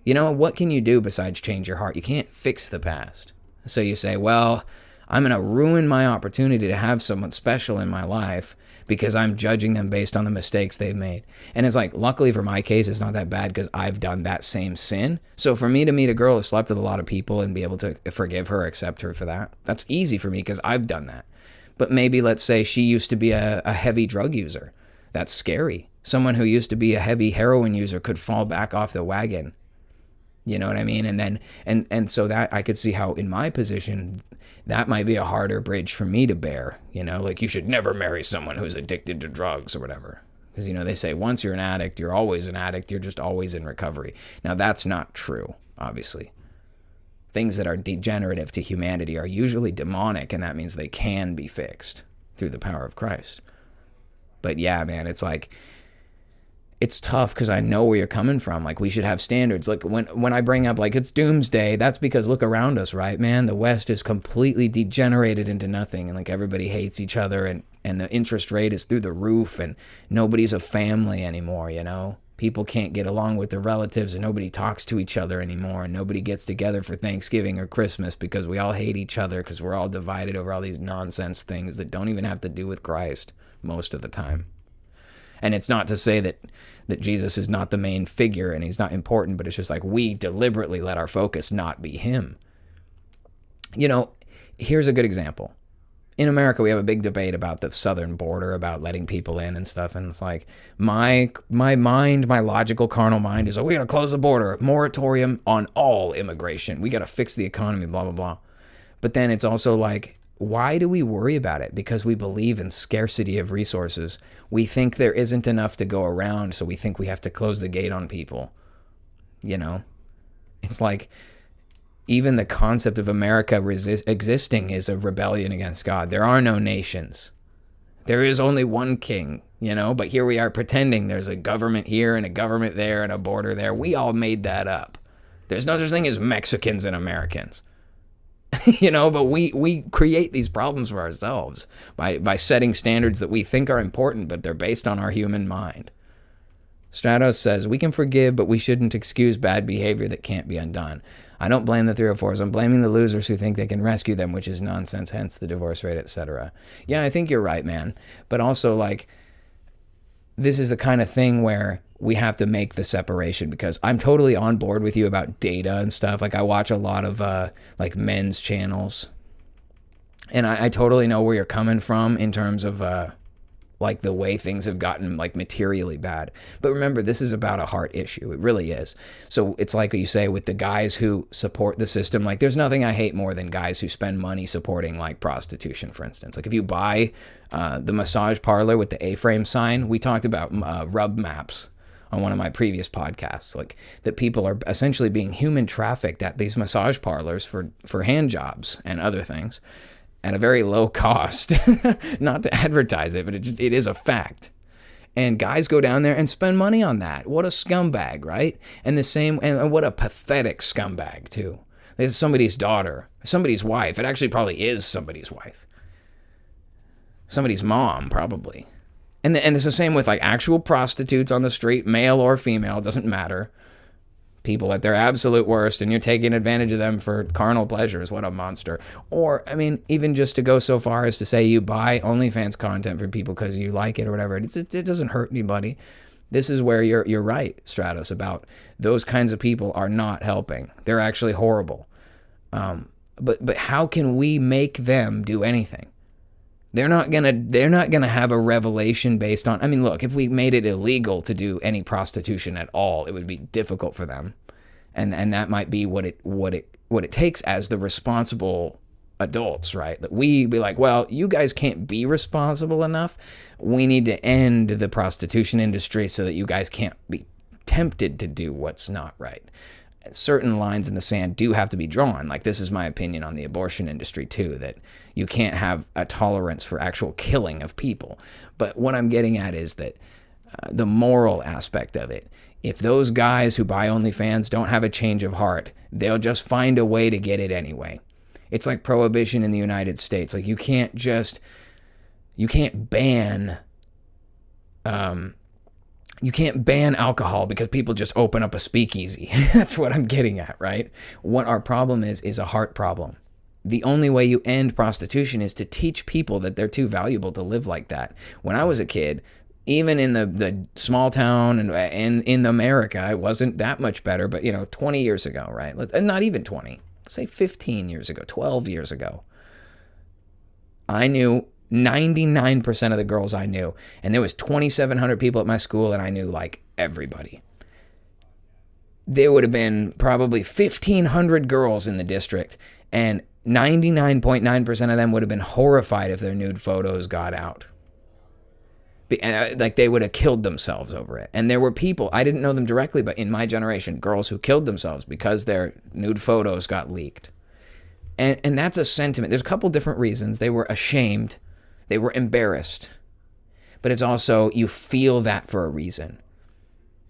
What can you do besides change your heart? You can't fix the past. So you say, well, I'm going to ruin my opportunity to have someone special in my life because I'm judging them based on the mistakes they've made. And it's like, luckily for my case, it's not that bad because I've done that same sin. So for me to meet a girl who slept with a lot of people and be able to forgive her, accept her for that, that's easy for me because I've done that. But maybe let's say she used to be a heavy drug user. That's scary. Someone who used to be a heavy heroin user could fall back off the wagon. You know what I mean? And then, and so that I could see how in my position, that might be a harder bridge for me to bear. Like you should never marry someone who's addicted to drugs or whatever. Because, they say once you're an addict, you're always an addict. You're just always in recovery. Now, that's not true, obviously. Things that are degenerative to humanity are usually demonic, and that means they can be fixed through the power of Christ. But yeah, man, it's like, it's tough because I know where you're coming from. Like, we should have standards. Like, when I bring up, like, it's Doomsday, that's because look around us, right, man? The West is completely degenerated into nothing, and, like, everybody hates each other, and the interest rate is through the roof, and nobody's a family anymore, People can't get along with their relatives, and nobody talks to each other anymore, and nobody gets together for Thanksgiving or Christmas because we all hate each other because we're all divided over all these nonsense things that don't even have to do with Christ most of the time. And it's not to say that Jesus is not the main figure and he's not important, but it's just like we deliberately let our focus not be him. Here's a good example. In America, we have a big debate about the southern border, about letting people in and stuff. And it's like my mind, my logical carnal mind is, we got to close the border, moratorium on all immigration. We got to fix the economy, blah, blah, blah. But then it's also like, why do we worry about it? Because we believe in scarcity of resources. We think there isn't enough to go around, so we think we have to close the gate on people. It's like even the concept of America existing is a rebellion against God. There are no nations. There is only one king, but here we are pretending there's a government here and a government there and a border there. We all made that up. There's no such thing as Mexicans and Americans. But we create these problems for ourselves by setting standards that we think are important, but they're based on our human mind. Stratos says, we can forgive, but we shouldn't excuse bad behavior that can't be undone. I don't blame the 304s. I'm blaming the losers who think they can rescue them, which is nonsense, hence the divorce rate, etc. Yeah, I think you're right, man. But also, like, this is the kind of thing where we have to make the separation, because I'm totally on board with you about data and stuff. Like, I watch a lot of like men's channels, and I totally know where you're coming from in terms of like the way things have gotten like materially bad. But remember, this is about a heart issue. It really is. So it's like what you say with the guys who support the system. Like, there's nothing I hate more than guys who spend money supporting like prostitution, for instance. Like, if you buy the massage parlor with the A-frame sign, we talked about rub maps on one of my previous podcasts, like that people are essentially being human trafficked at these massage parlors for hand jobs and other things at a very low cost. Not to advertise it, but it is a fact. And guys go down there and spend money on that. What a scumbag, right? And what a pathetic scumbag too. It's somebody's daughter, somebody's wife. It actually probably is somebody's wife. Somebody's mom, probably. And it's the same with like actual prostitutes on the street, male or female, it doesn't matter. people at their absolute worst, and you're taking advantage of them for carnal pleasures. What a monster. Or, I mean, even just to go so far as to say you buy OnlyFans content for people because you like it or whatever, it doesn't hurt anybody. This is where you're right, Stratos, about those kinds of people are not helping. They're actually horrible. But how can we make them do anything? They're not gonna have a revelation based on, I mean, look, if we made it illegal to do any prostitution at all, it would be difficult for them. And that might be what it takes as the responsible adults, right? That we be like, well, you guys can't be responsible enough. We need to end the prostitution industry so that you guys can't be tempted to do what's not right. Certain lines in the sand do have to be drawn. Like, this is my opinion on the abortion industry too, that you can't have a tolerance for actual killing of people. But what I'm getting at is that the moral aspect of it, if those guys who buy OnlyFans don't have a change of heart, they'll just find a way to get it anyway. It's like prohibition in the United States. Like, you can't ban alcohol because people just open up a speakeasy. That's what I'm getting at, right? What our problem is a heart problem. The only way you end prostitution is to teach people that they're too valuable to live like that. When I was a kid, even in the small town and in America, it wasn't that much better, but 20 years ago, right? Not even 20, say 15 years ago, 12 years ago, I knew 99% of the girls I knew, and there was 2,700 people at my school, and I knew like everybody. There would have been probably 1,500 girls in the district, and 99.9% of them would have been horrified if their nude photos got out. Like, they would have killed themselves over it. And there were people, I didn't know them directly, but in my generation, girls who killed themselves because their nude photos got leaked. And that's a sentiment. There's a couple different reasons. They were ashamed. They were embarrassed. But it's also, you feel that for a reason.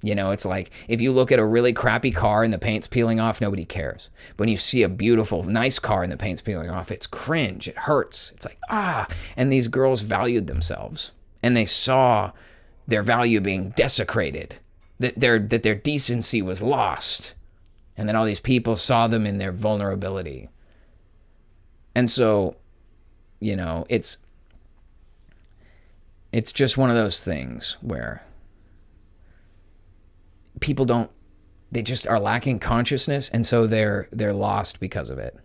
It's like, if you look at a really crappy car and the paint's peeling off, nobody cares. But when you see a beautiful, nice car and the paint's peeling off, it's cringe. It hurts. It's like, ah. And these girls valued themselves. And they saw their value being desecrated. That their decency was lost. And then all these people saw them in their vulnerability. And so, it's just one of those things where people they just are lacking consciousness, and so they're lost because of it.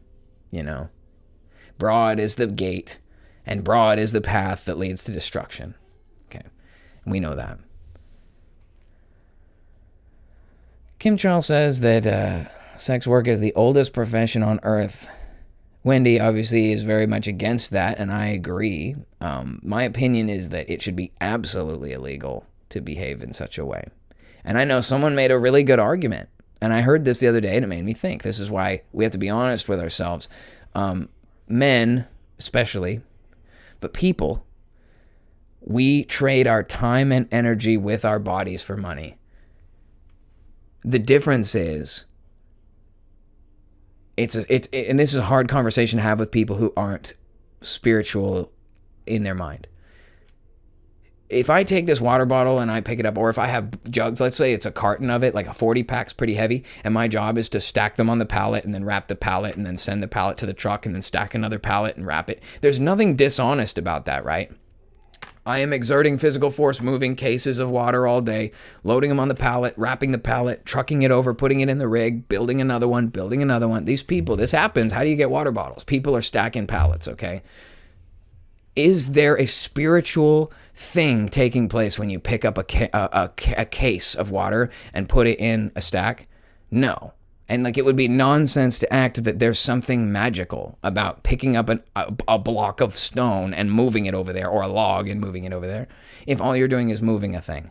Broad is the gate, and broad is the path that leads to destruction. Okay, and we know that. Kim Charles says that sex work is the oldest profession on earth. Wendy obviously is very much against that, and I agree. My opinion is that it should be absolutely illegal to behave in such a way. And I know someone made a really good argument, and I heard this the other day, and it made me think. This is why we have to be honest with ourselves. Men, especially, but people, we trade our time and energy with our bodies for money. The difference is, and this is a hard conversation to have with people who aren't spiritual in their mind. If I take this water bottle and I pick it up, or if I have jugs, let's say it's a carton of it, like a 40-pack's pretty heavy, and my job is to stack them on the pallet and then wrap the pallet and then send the pallet to the truck and then stack another pallet and wrap it. There's nothing dishonest about that, right? I am exerting physical force, moving cases of water all day, loading them on the pallet, wrapping the pallet, trucking it over, putting it in the rig, building another one. These people, this happens. How do you get water bottles? People are stacking pallets, okay? Is there a spiritual thing taking place when you pick up a case of water and put it in a stack? No. And it would be nonsense to act that there's something magical about picking up a block of stone and moving it over there, or a log and moving it over there, if all you're doing is moving a thing.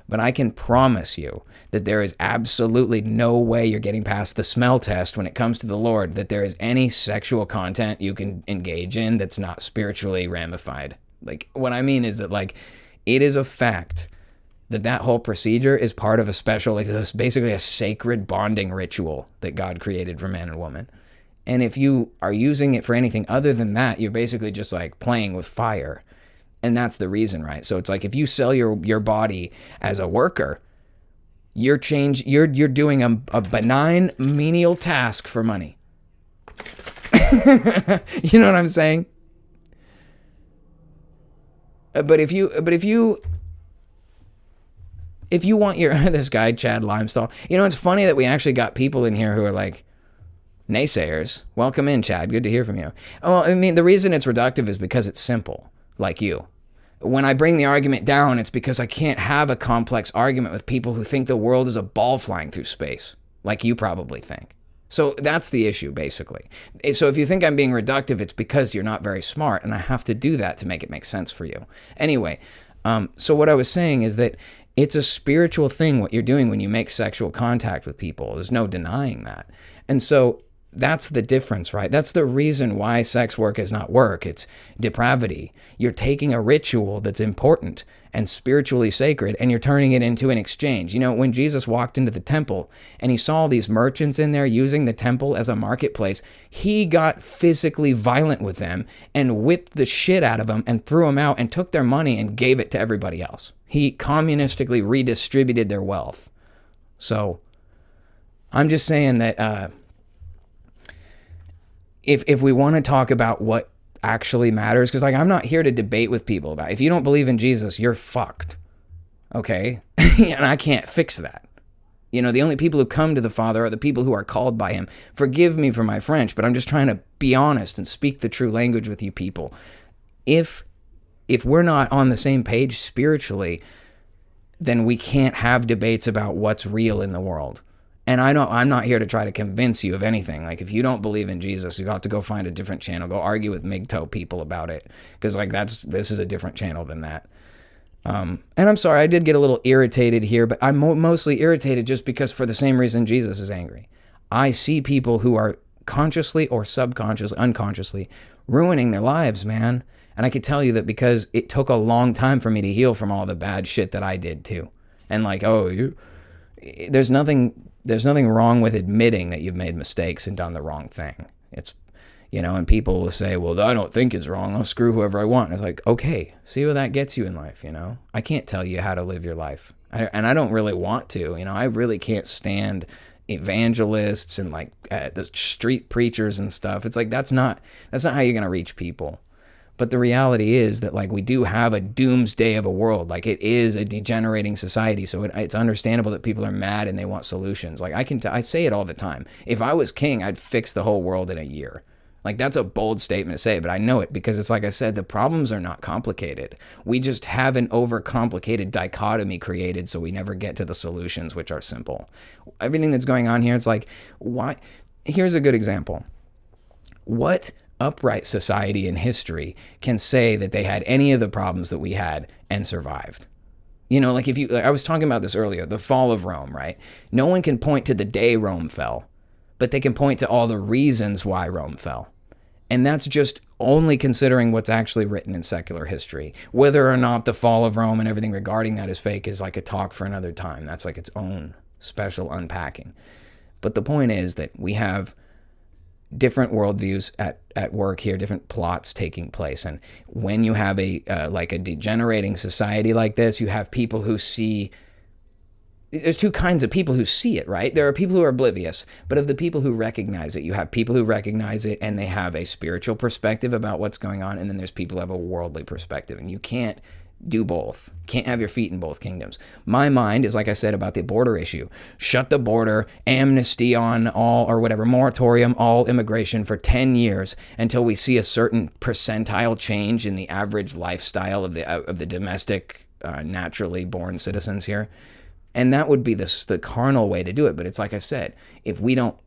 But I can promise you that there is absolutely no way you're getting past the smell test when it comes to the Lord, that there is any sexual content you can engage in that's not spiritually ramified. What I mean is that, it is a fact that whole procedure is part of a special, it's basically a sacred bonding ritual that God created for man and woman. And if you are using it for anything other than that, you're basically just playing with fire. And that's the reason, right? So it's if you sell your body as a worker, You're doing a benign menial task for money. You know what I'm saying? But if you want your this guy Chad Limestall, it's funny that we actually got people in here who are like naysayers. Welcome in, Chad. Good to hear from you. Well, I mean, the reason it's reductive is because it's simple, like you. When I bring the argument down, it's because I can't have a complex argument with people who think the world is a ball flying through space, like you probably think. So that's the issue, basically. So if you think I'm being reductive, it's because you're not very smart, and I have to do that to make it make sense for you. Anyway, so what I was saying is that it's a spiritual thing what you're doing when you make sexual contact with people. There's no denying that. And so that's the difference, right? That's the reason why sex work is not work. It's depravity. You're taking a ritual that's important and spiritually sacred, and you're turning it into an exchange. When Jesus walked into the temple and he saw these merchants in there using the temple as a marketplace, he got physically violent with them and whipped the shit out of them and threw them out and took their money and gave it to everybody else. He communistically redistributed their wealth. So I'm just saying that if we want to talk about what actually matters, because I'm not here to debate with people about it. If you don't believe in Jesus, you're fucked. Okay? And I can't fix that. The only people who come to the Father are the people who are called by him. Forgive me for my French, but I'm just trying to be honest and speak the true language with you people. If we're not on the same page spiritually, then we can't have debates about what's real in the world. And I'm not here to try to convince you of anything. Like, if you don't believe in Jesus, you have to go find a different channel. Go argue with MGTOW people about it. Because, this is a different channel than that. And I'm sorry, I did get a little irritated here, but I'm mostly irritated just because for the same reason Jesus is angry. I see people who are consciously or subconsciously, unconsciously, ruining their lives, man. And I could tell you that because it took a long time for me to heal from all the bad shit that I did too. And there's nothing wrong with admitting that you've made mistakes and done the wrong thing. It's, and people will say, well, I don't think it's wrong. I'll screw whoever I want. And it's like, okay, see what that gets you in life, I can't tell you how to live your life. And I don't really want to, I really can't stand evangelists and the street preachers and stuff. It's like, that's not how you're going to reach people. But the reality is that we do have a doomsday of a world. It is a degenerating society. So it's understandable that people are mad and they want solutions. I say it all the time. If I was king, I'd fix the whole world in a year. That's a bold statement to say, but I know it because it's like I said, the problems are not complicated. We just have an overcomplicated dichotomy created so we never get to the solutions, which are simple. Everything that's going on here, it's like, why? Here's a good example. What upright society in history can say that they had any of the problems that we had and survived? I was talking about this earlier, the fall of Rome, right? No one can point to the day Rome fell, but they can point to all the reasons why Rome fell. And that's just only considering what's actually written in secular history. Whether or not the fall of Rome and everything regarding that is fake is a talk for another time. That's its own special unpacking. But the point is that we have different worldviews at work here, different plots taking place. And when you have a degenerating society like this, you have people who see, there's two kinds of people who see it, right? There are people who are oblivious, but of the people who recognize it, you have people who recognize it and they have a spiritual perspective about what's going on, and then there's people who have a worldly perspective, and you can't do both. Can't have your feet in both kingdoms. My mind is, like I said, about the border issue. Shut the border, amnesty on all, or whatever, moratorium, all immigration for 10 years until we see a certain percentile change in the average lifestyle of the domestic, naturally born citizens here. And that would be the carnal way to do it. But it's like I said, if we don't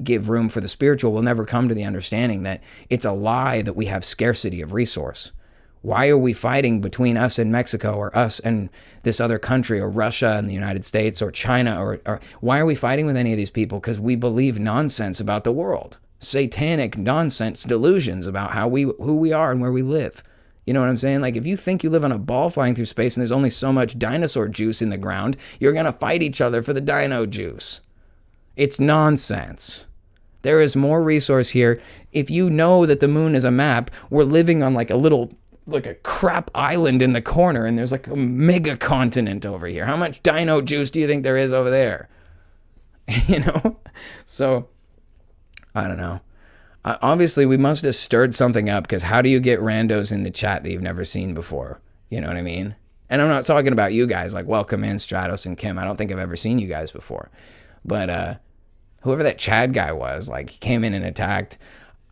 give room for the spiritual, we'll never come to the understanding that it's a lie that we have scarcity of resource. Why are we fighting between us and Mexico, or us and this other country, or Russia and the United States, or China, or why are we fighting with any of these people? Because we believe nonsense about the world. Satanic nonsense delusions about who we are and where we live. You know what I'm saying? If you think you live on a ball flying through space and there's only so much dinosaur juice in the ground, you're going to fight each other for the dino juice. It's nonsense. There is more resource here. If you know that the moon is a map, we're living on a little like a crap island in the corner, and there's like a mega continent over here. How much dino juice do you think there is over there? You know? So, I don't know. Obviously, we must have stirred something up, because how do you get randos in the chat that you've never seen before? You know what I mean? And I'm not talking about you guys, like welcome in Stratos and Kim. I don't think I've ever seen you guys before. But whoever that Chad guy was, like, he came in and attacked.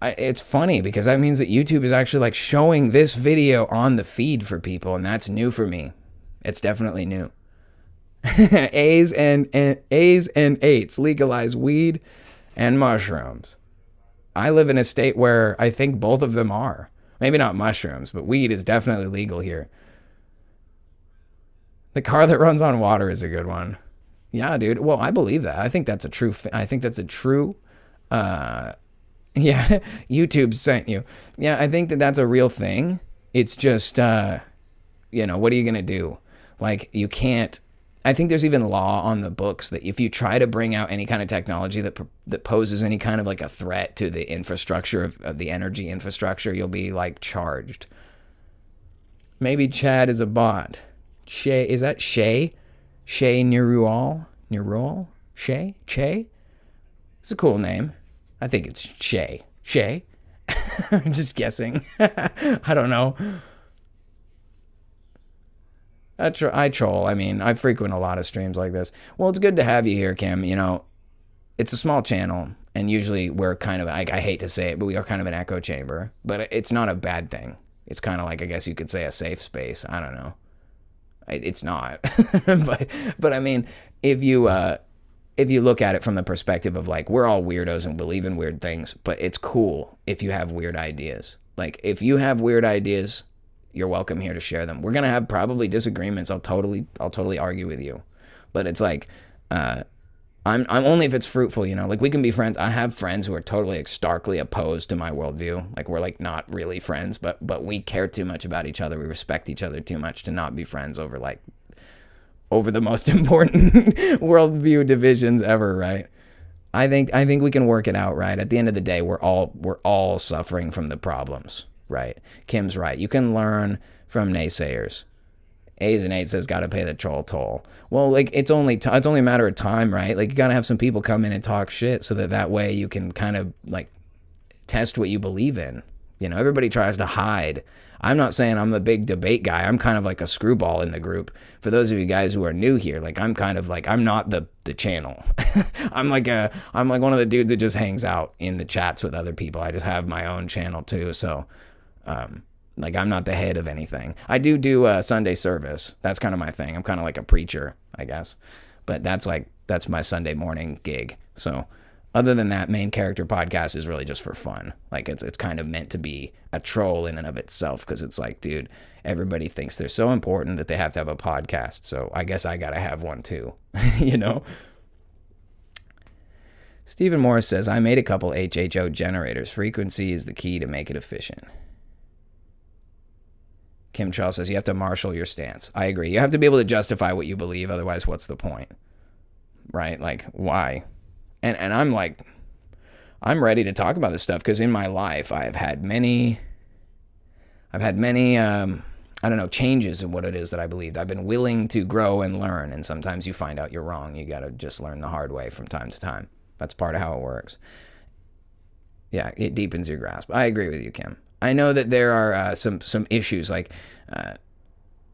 It's funny because that means that YouTube is actually like showing this video on the feed for people, and that's new for me. It's definitely new. A's and eights legalize weed and mushrooms. I live in a state where I think both of them are. Maybe not mushrooms, but weed is definitely legal here. The car that runs on water is a good one. Yeah, dude. Well, I believe that. I think that's a true. Yeah, YouTube sent you. Yeah, I think that that's a real thing. It's just, you know, what are you going to do? Like, you can't, I think there's even law on the books that if you try to bring out any kind of technology that poses any kind of like a threat to the infrastructure of the energy infrastructure, you'll be like charged. Maybe Chad is a bot. Shay, is that Shay? Shay Nerual? Shay? Che? It's a cool name. I think it's Shay. Shay? I'm just guessing. I don't know. I troll. I mean, I frequent a lot of streams like this. Well, it's good to have you here, Kim. You know, it's a small channel, and usually we're kind of, I hate to say it, but we are kind of an echo chamber. But it's not a bad thing. It's kind of like, I guess you could say, a safe space. I don't know. It's not. but I mean, if you look at it from the perspective of like, we're all weirdos and believe in weird things, but it's cool if you have weird ideas. Like, if you have weird ideas, you're welcome here to share them. We're going to have probably disagreements. I'll totally argue with you. But it's like, I'm only if it's fruitful, you know, like we can be friends. I have friends who are totally starkly opposed to my worldview. Like, we're like not really friends, but we care too much about each other. We respect each other too much to not be friends over the most important worldview divisions ever, right? I think we can work it out, right? At the end of the day, we're all suffering from the problems, right? Kim's right. You can learn from naysayers. A's and 8 says gotta pay the troll toll. Well, like it's only a matter of time, right? Like, you gotta have some people come in and talk shit so that way you can kind of like test what you believe in. You know, everybody tries to hide. I'm not saying I'm the big debate guy. I'm kind of like a screwball in the group. For those of you guys who are new here, like I'm kind of like, I'm not the channel. I'm like one of the dudes that just hangs out in the chats with other people. I just have my own channel too. So, like, I'm not the head of anything. I do Sunday service. That's kind of my thing. I'm kind of like a preacher, I guess. But that's my Sunday morning gig. So other than that, main character podcast is really just for fun. Like, it's kind of meant to be a troll in and of itself, because it's like, dude, everybody thinks they're so important that they have to have a podcast. So I guess I got to have one too, you know? Stephen Morris says, I made a couple HHO generators. Frequency is the key to make it efficient. Kim Charles says, you have to marshal your stance. I agree. You have to be able to justify what you believe. Otherwise, what's the point? Right? Like, why? And I'm like, I'm ready to talk about this stuff, because in my life, I've had many, I don't know, changes in what it is that I believed. I've been willing to grow and learn. And sometimes you find out you're wrong. You got to just learn the hard way from time to time. That's part of how it works. Yeah, it deepens your grasp. I agree with you, Kim. I know that there are some issues, like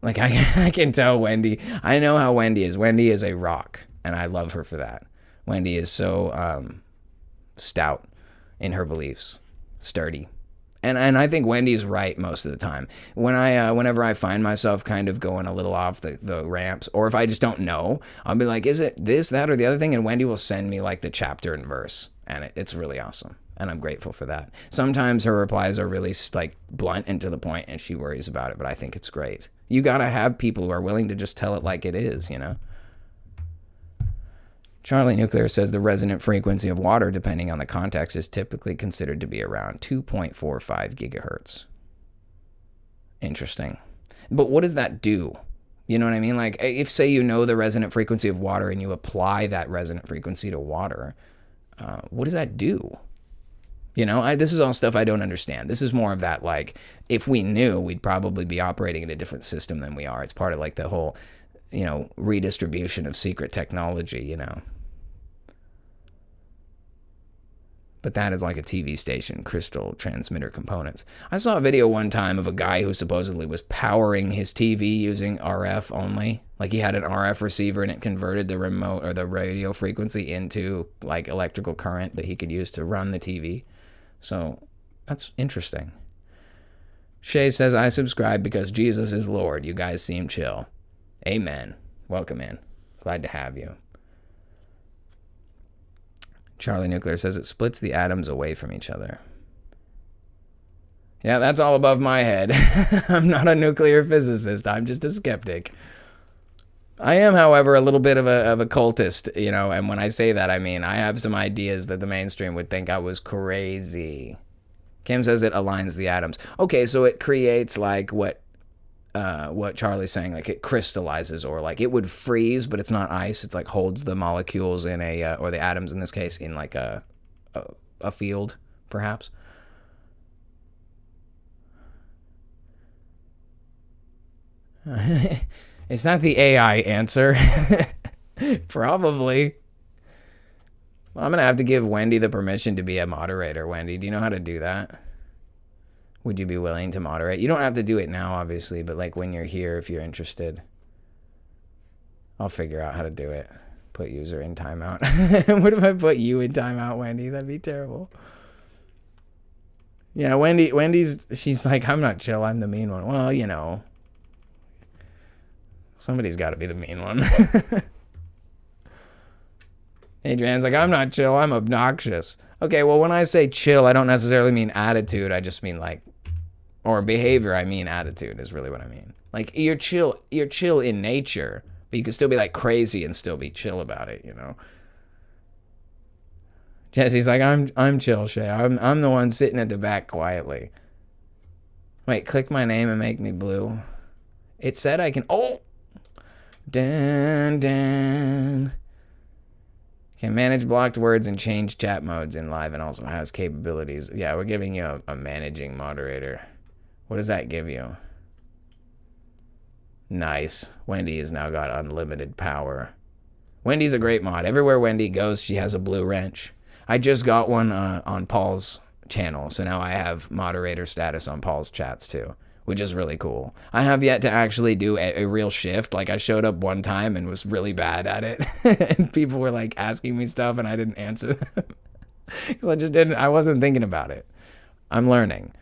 I can tell Wendy. I know how Wendy is. Wendy is a rock, and I love her for that. Wendy is so stout in her beliefs, sturdy, and I think Wendy's right most of the time. Whenever I find myself kind of going a little off the ramps, or if I just don't know, I'll be like, is it this, that, or the other thing? And Wendy will send me like the chapter and verse, and it's really awesome. And I'm grateful for that. Sometimes her replies are really like blunt and to the point, and she worries about it, but I think it's great. You got to have people who are willing to just tell it like it is, you know? Charlie Nuclear says the resonant frequency of water, depending on the context, is typically considered to be around 2.45 gigahertz. Interesting. But what does that do? You know what I mean? Like, if, say, you know the resonant frequency of water and you apply that resonant frequency to water, what does that do? You know, this is all stuff I don't understand. This is more of that, like, if we knew, we'd probably be operating in a different system than we are. It's part of, like, the whole, you know, redistribution of secret technology, you know. But that is like a TV station, crystal transmitter components. I saw a video one time of a guy who supposedly was powering his TV using RF only. Like, he had an RF receiver and it converted the remote or the radio frequency into, like, electrical current that he could use to run the TV. So that's interesting. Shay says, I subscribe because Jesus is Lord. You guys seem chill. Amen. Welcome in. Glad to have you. Charlie Nuclear says it splits the atoms away from each other. Yeah, that's all above my head. I'm not a nuclear physicist. I'm just a skeptic. I am, however, a little bit of a cultist, you know, and when I say that, I mean, I have some ideas that the mainstream would think I was crazy. Kim says it aligns the atoms. Okay, so it creates, like, what Charlie's saying, like, it crystallizes, or, like, it would freeze, but it's not ice. It's, like, holds the molecules in a, or the atoms in this case, in, like, a field, perhaps. Is that the AI answer? Probably. Well, I'm going to have to give Wendy the permission to be a moderator. Wendy, do you know how to do that? Would you be willing to moderate? You don't have to do it now, obviously, but like when you're here, if you're interested. I'll figure out how to do it. Put user in timeout. What if I put you in timeout, Wendy? That'd be terrible. Yeah, she's like, I'm not chill, I'm the mean one. Well, you know. Somebody's got to be the mean one. Adrian's like, I'm not chill, I'm obnoxious. Okay, well, when I say chill, I don't necessarily mean attitude. I just mean, like, or behavior. I mean attitude is really what I mean. Like, you're chill in nature, but you can still be, like, crazy and still be chill about it, you know? Jesse's like, I'm chill, Shay. I'm the one sitting at the back quietly. Wait, click my name and make me blue. It said I can, oh! Dan. Can manage blocked words and change chat modes in live, and also has capabilities. Yeah, we're giving you a managing moderator. What does that give you? Nice. Wendy has now got unlimited power. Wendy's a great mod. Everywhere Wendy goes, she has a blue wrench. I just got one on Paul's channel, so now I have moderator status on Paul's chats too, which is really cool. I have yet to actually do a real shift. Like, I showed up one time and was really bad at it. And people were, like, asking me stuff and I didn't answer them. Because I wasn't thinking about it. I'm learning.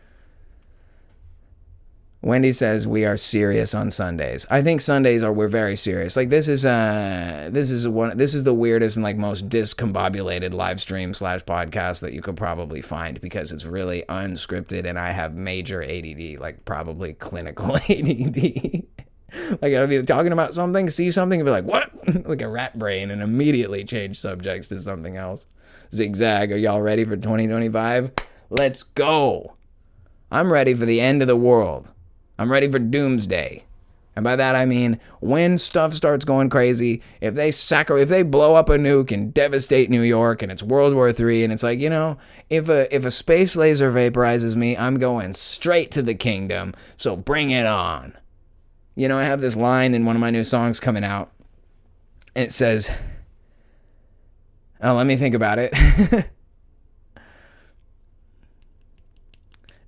Wendy says we are serious on Sundays. I think Sundays we're very serious. Like, this is the weirdest and, like, most discombobulated live stream / podcast that you could probably find, because it's really unscripted and I have major ADD, like probably clinical ADD. Like, I'll be talking about something, see something, and be like, what? Like a rat brain, and immediately change subjects to something else. Zigzag, are y'all ready for 2025? Let's go. I'm ready for the end of the world. I'm ready for Doomsday. And by that I mean, when stuff starts going crazy, if they blow up a nuke and devastate New York and it's World War III, and it's like, you know, if a space laser vaporizes me, I'm going straight to the kingdom, so bring it on. You know, I have this line in one of my new songs coming out, and it says, oh, let me think about it.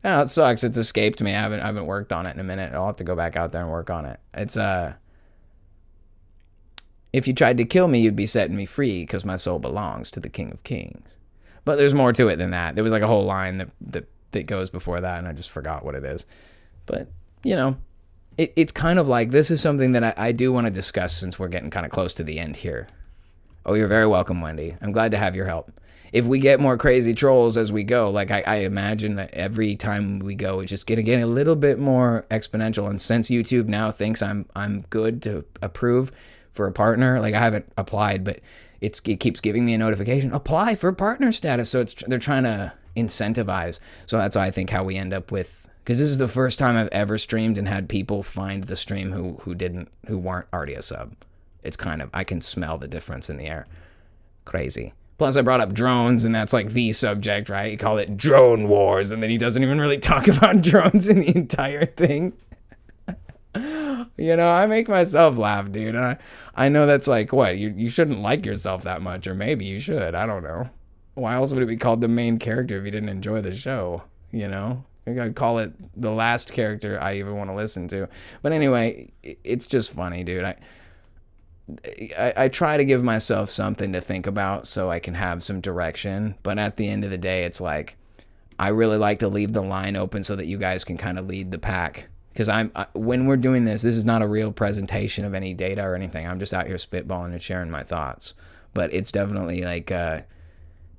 Oh, it sucks. It's escaped me. I haven't worked on it in a minute. I'll have to go back out there and work on it. It's if you tried to kill me, you'd be setting me free, because my soul belongs to the King of Kings. But there's more to it than that. There was like a whole line that goes before that, and I just forgot what it is. But, you know, it's kind of like, this is something that I do want to discuss, since we're getting kind of close to the end here. Oh, you're very welcome, Wendy. I'm glad to have your help. If we get more crazy trolls as we go, like, I imagine that every time we go, it's just going to get a little bit more exponential. And since YouTube now thinks I'm good to approve for a partner, like, I haven't applied, but it keeps giving me a notification, apply for partner status. So they're trying to incentivize. So that's why I think how we end up with, because this is the first time I've ever streamed and had people find the stream who weren't already a sub. It's kind of, I can smell the difference in the air. Crazy. Plus, I brought up drones, and that's like the subject, right? You call it drone wars, and then he doesn't even really talk about drones in the entire thing. You know, I make myself laugh, dude. And I know that's like, what? You shouldn't like yourself that much, or maybe you should. I don't know. Why else would it be called the main character if you didn't enjoy the show? You know? I gotta call it the last character I even want to listen to. But anyway, it's just funny, dude. I try to give myself something to think about so I can have some direction. But at the end of the day, it's like, I really like to leave the line open so that you guys can kind of lead the pack. Because when we're doing this is not a real presentation of any data or anything. I'm just out here spitballing and sharing my thoughts. But it's definitely like,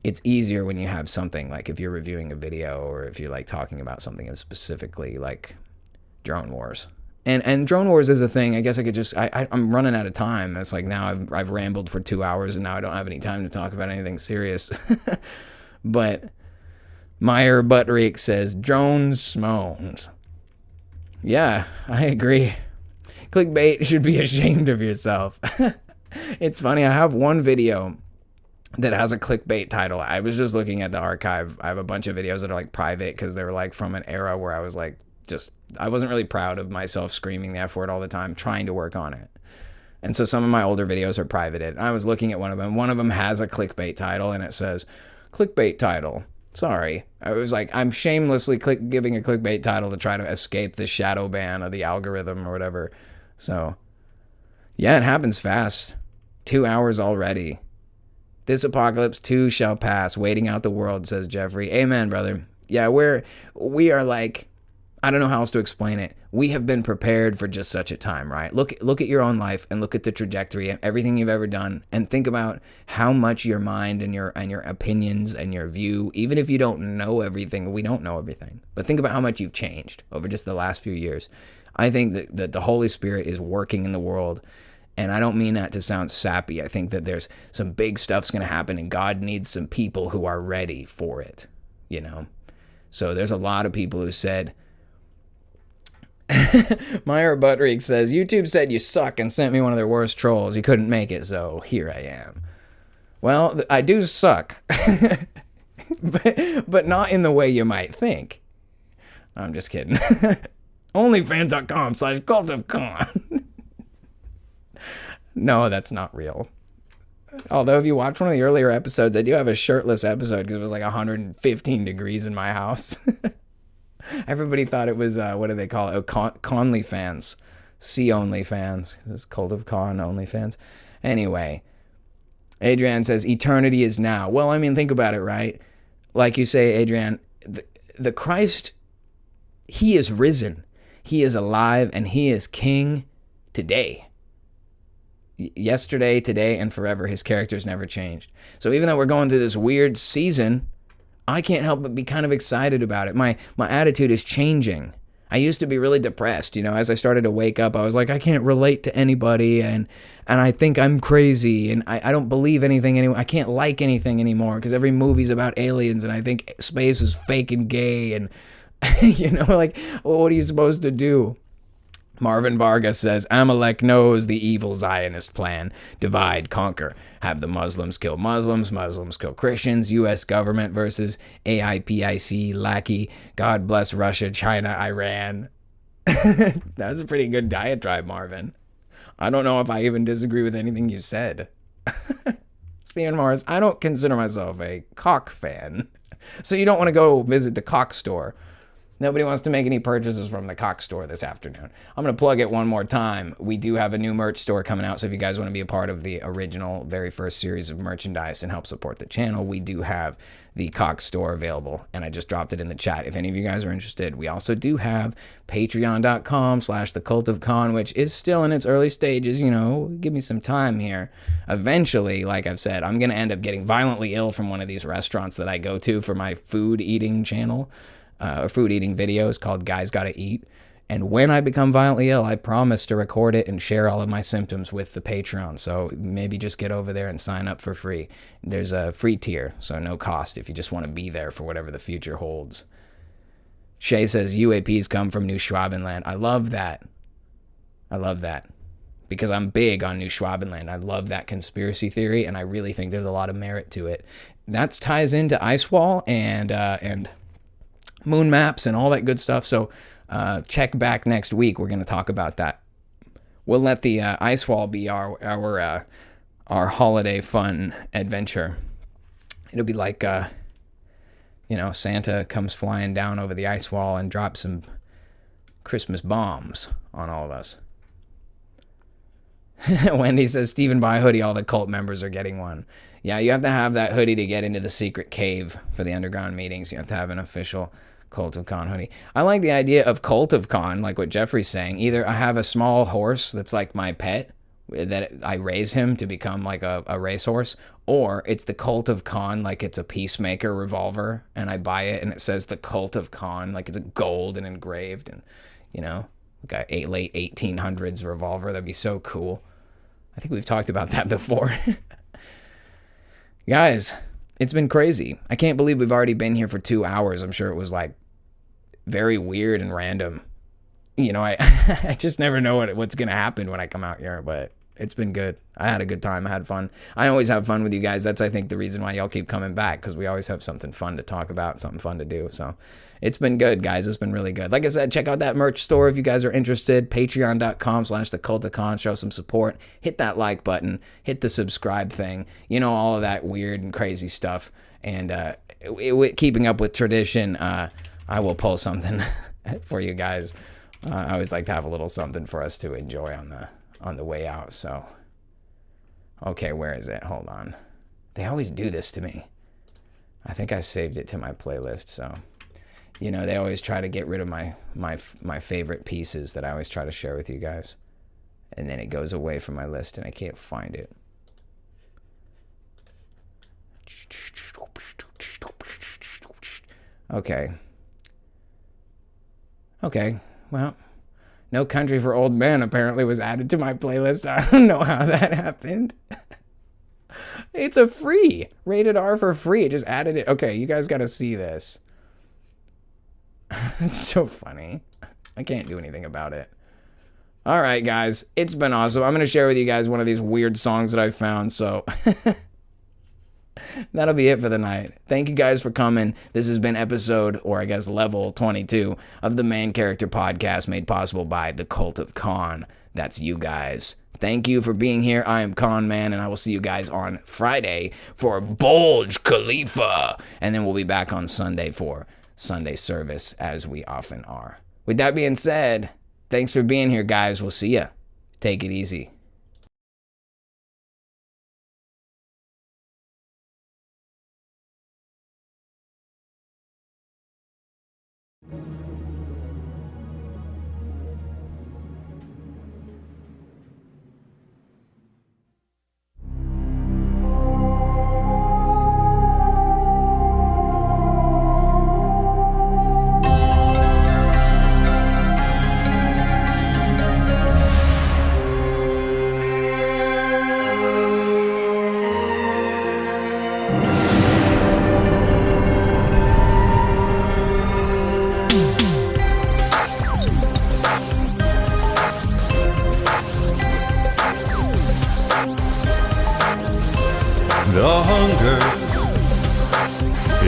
it's easier when you have something, like if you're reviewing a video or if you're like talking about something specifically like drone wars. And drone wars is a thing. I guess I could just, I'm running out of time. It's like now I've rambled for 2 hours and now I don't have any time to talk about anything serious. But Meyer Buttrick says, drones smones. Yeah, I agree. Clickbait should be ashamed of yourself. It's funny, I have one video that has a clickbait title. I was just looking at the archive. I have a bunch of videos that are like private because they're like from an era where I was like, I wasn't really proud of myself screaming the F word all the time, trying to work on it. And so some of my older videos are privated. I was looking at one of them. One of them has a clickbait title and it says, clickbait title. Sorry. I was like, I'm shamelessly giving a clickbait title to try to escape the shadow ban of the algorithm or whatever. So, yeah, it happens fast. 2 hours already. This apocalypse too shall pass, waiting out the world, says Jeffrey. Amen, brother. Yeah, we are like, I don't know how else to explain it. We have been prepared for just such a time, right? Look at your own life and look at the trajectory and everything you've ever done and think about how much your mind and your opinions and your view, even if you don't know everything, we don't know everything, but think about how much you've changed over just the last few years. I think that the Holy Spirit is working in the world, and I don't mean that to sound sappy. I think that there's some big stuff's going to happen and God needs some people who are ready for it, you know? So there's a lot of people who said, Meyer Buttrick says, YouTube said you suck and sent me one of their worst trolls. You couldn't make it, so here I am. Well, I do suck. but not in the way you might think. I'm just kidding. Onlyfans.com/cultofcon. No, that's not real. Although if you watch one of the earlier episodes, I do have a shirtless episode because it was like 115 degrees in my house. Everybody thought it was, what do they call it? Oh, Conley fans. C-only fans. It's Cult of Con only fans. Anyway, Adrian says, eternity is now. Well, I mean, think about it, right? Like you say, Adrian, the Christ, he is risen. He is alive, and he is king today. Yesterday, today, and forever. His character's never changed. So even though we're going through this weird season, I can't help but be kind of excited about it. My attitude is changing. I used to be really depressed, you know, as I started to wake up, I was like, I can't relate to anybody, and I think I'm crazy, and I don't believe anything anymore. I can't like anything anymore, because every movie's about aliens, and I think space is fake and gay, and, you know, like, well, what are you supposed to do? Marvin Vargas says, Amalek knows the evil Zionist plan. Divide, conquer. Have the Muslims kill Muslims, Muslims kill Christians, U.S. government versus AIPIC, lackey. God bless Russia, China, Iran. That's a pretty good diatribe, Marvin. I don't know if I even disagree with anything you said. Stephen Morris, I don't consider myself a cock fan. So you don't want to go visit the cock store. Nobody wants to make any purchases from the cock store this afternoon. I'm going to plug it one more time. We do have a new merch store coming out, so if you guys want to be a part of the original, very first series of merchandise and help support the channel, we do have the cock store available, and I just dropped it in the chat if any of you guys are interested. We also do have patreon.com/thecultofcon, which is still in its early stages, you know, give me some time here. Eventually, like I've said, I'm going to end up getting violently ill from one of these restaurants that I go to for my food eating channel. Food eating videos called Guys Gotta Eat. And when I become violently ill, I promise to record it and share all of my symptoms with the Patreon. So maybe just get over there and sign up for free. There's a free tier, so no cost if you just want to be there for whatever the future holds. Shay says UAPs come from New Schwabenland. I love that. I love that. because I'm big on New Schwabenland. I love that conspiracy theory, and I really think there's a lot of merit to it. That ties into Ice Wall and moon maps and all that good stuff. So check back next week. We're going to talk about that. We'll let the Ice Wall be our holiday fun adventure. It'll be like, Santa comes flying down over the ice wall and drops some Christmas bombs on all of us. Wendy says, Steven, buy a hoodie. All the cult members are getting one. Yeah, you have to have that hoodie to get into the secret cave for the underground meetings. You have to have an official Cult of Con hoodie. I like the idea of Cult of Con, like what Jeffrey's saying. Either I have a small horse that's like my pet, that I raise him to become like a racehorse, or it's the Cult of Con, like it's a Peacemaker revolver, and I buy it and it says the Cult of Con, like it's a gold and engraved, and like a late 1800s revolver. That'd be so cool. I think we've talked about that before. Guys, it's been crazy. I can't believe we've already been here for 2 hours. I'm sure it was like very weird and random. I just never know what's going to happen when I come out here, but it's been good. I had a good time. I had fun. I always have fun with you guys. That's, I think, the reason why y'all keep coming back, because we always have something fun to talk about, something fun to do. So it's been good, guys. It's been really good. Like I said, check out that merch store if you guys are interested. Patreon.com/thecultofcon. Show some support. Hit that like button. Hit the subscribe thing. All of that weird and crazy stuff. And keeping up with tradition, I will pull something for you guys. I always like to have a little something for us to enjoy on the way out. So, okay, where is it? Hold on. They always do this to me. I think I saved it to my playlist. So, they always try to get rid of my favorite pieces that I always try to share with you guys, and then it goes away from my list and I can't find it. Okay. Well, No Country for Old Men apparently was added to my playlist. I don't know how that happened. It's a free. Rated R for free. It just added it. Okay, you guys got to see this. It's so funny. I can't do anything about it. All right, guys. It's been awesome. I'm going to share with you guys one of these weird songs that I found, so that'll be it for the night. Thank you guys for coming. This has been episode, or I guess level 22 of the Main Character Podcast, made possible by the Cult of Con. That's you guys. Thank you for being here. I am Con Man, and I will see you guys on Friday for Bulge Khalifa. And then we'll be back on Sunday for Sunday service, as we often are. With that being said, thanks for being here, guys. We'll see ya. Take it easy. The hunger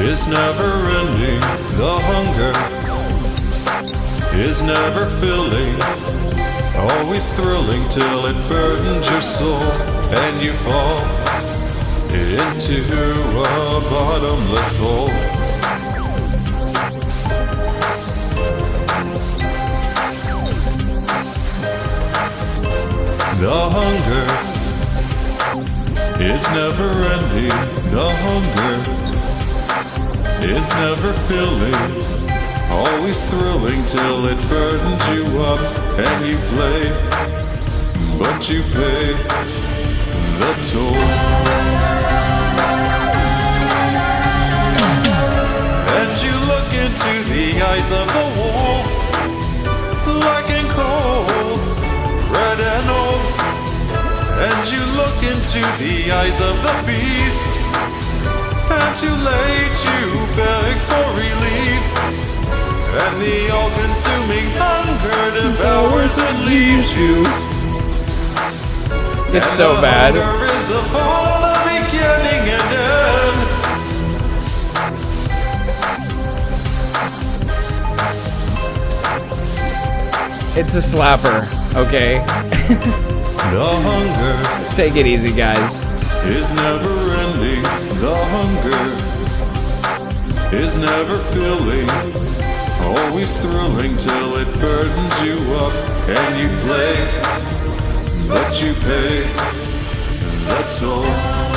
is never ending. The hunger is never filling. Always thrilling till it burdens your soul and you fall into a bottomless hole. The hunger is never ending. The hunger is never filling. Always thrilling till it burdens you up and you play, but you pay the toll. And you look into the eyes of the wolf, black and cold, red and old. And you look into the eyes of the beast, and too late you beg for relief, and the all-consuming hunger devours and leaves you It's so bad. There is a fall, a beginning and end. It's a slapper, okay? The hunger Take it easy, guys. is never ending. The hunger is never filling. Always thrilling till it burdens you up and you play, but you pay the toll.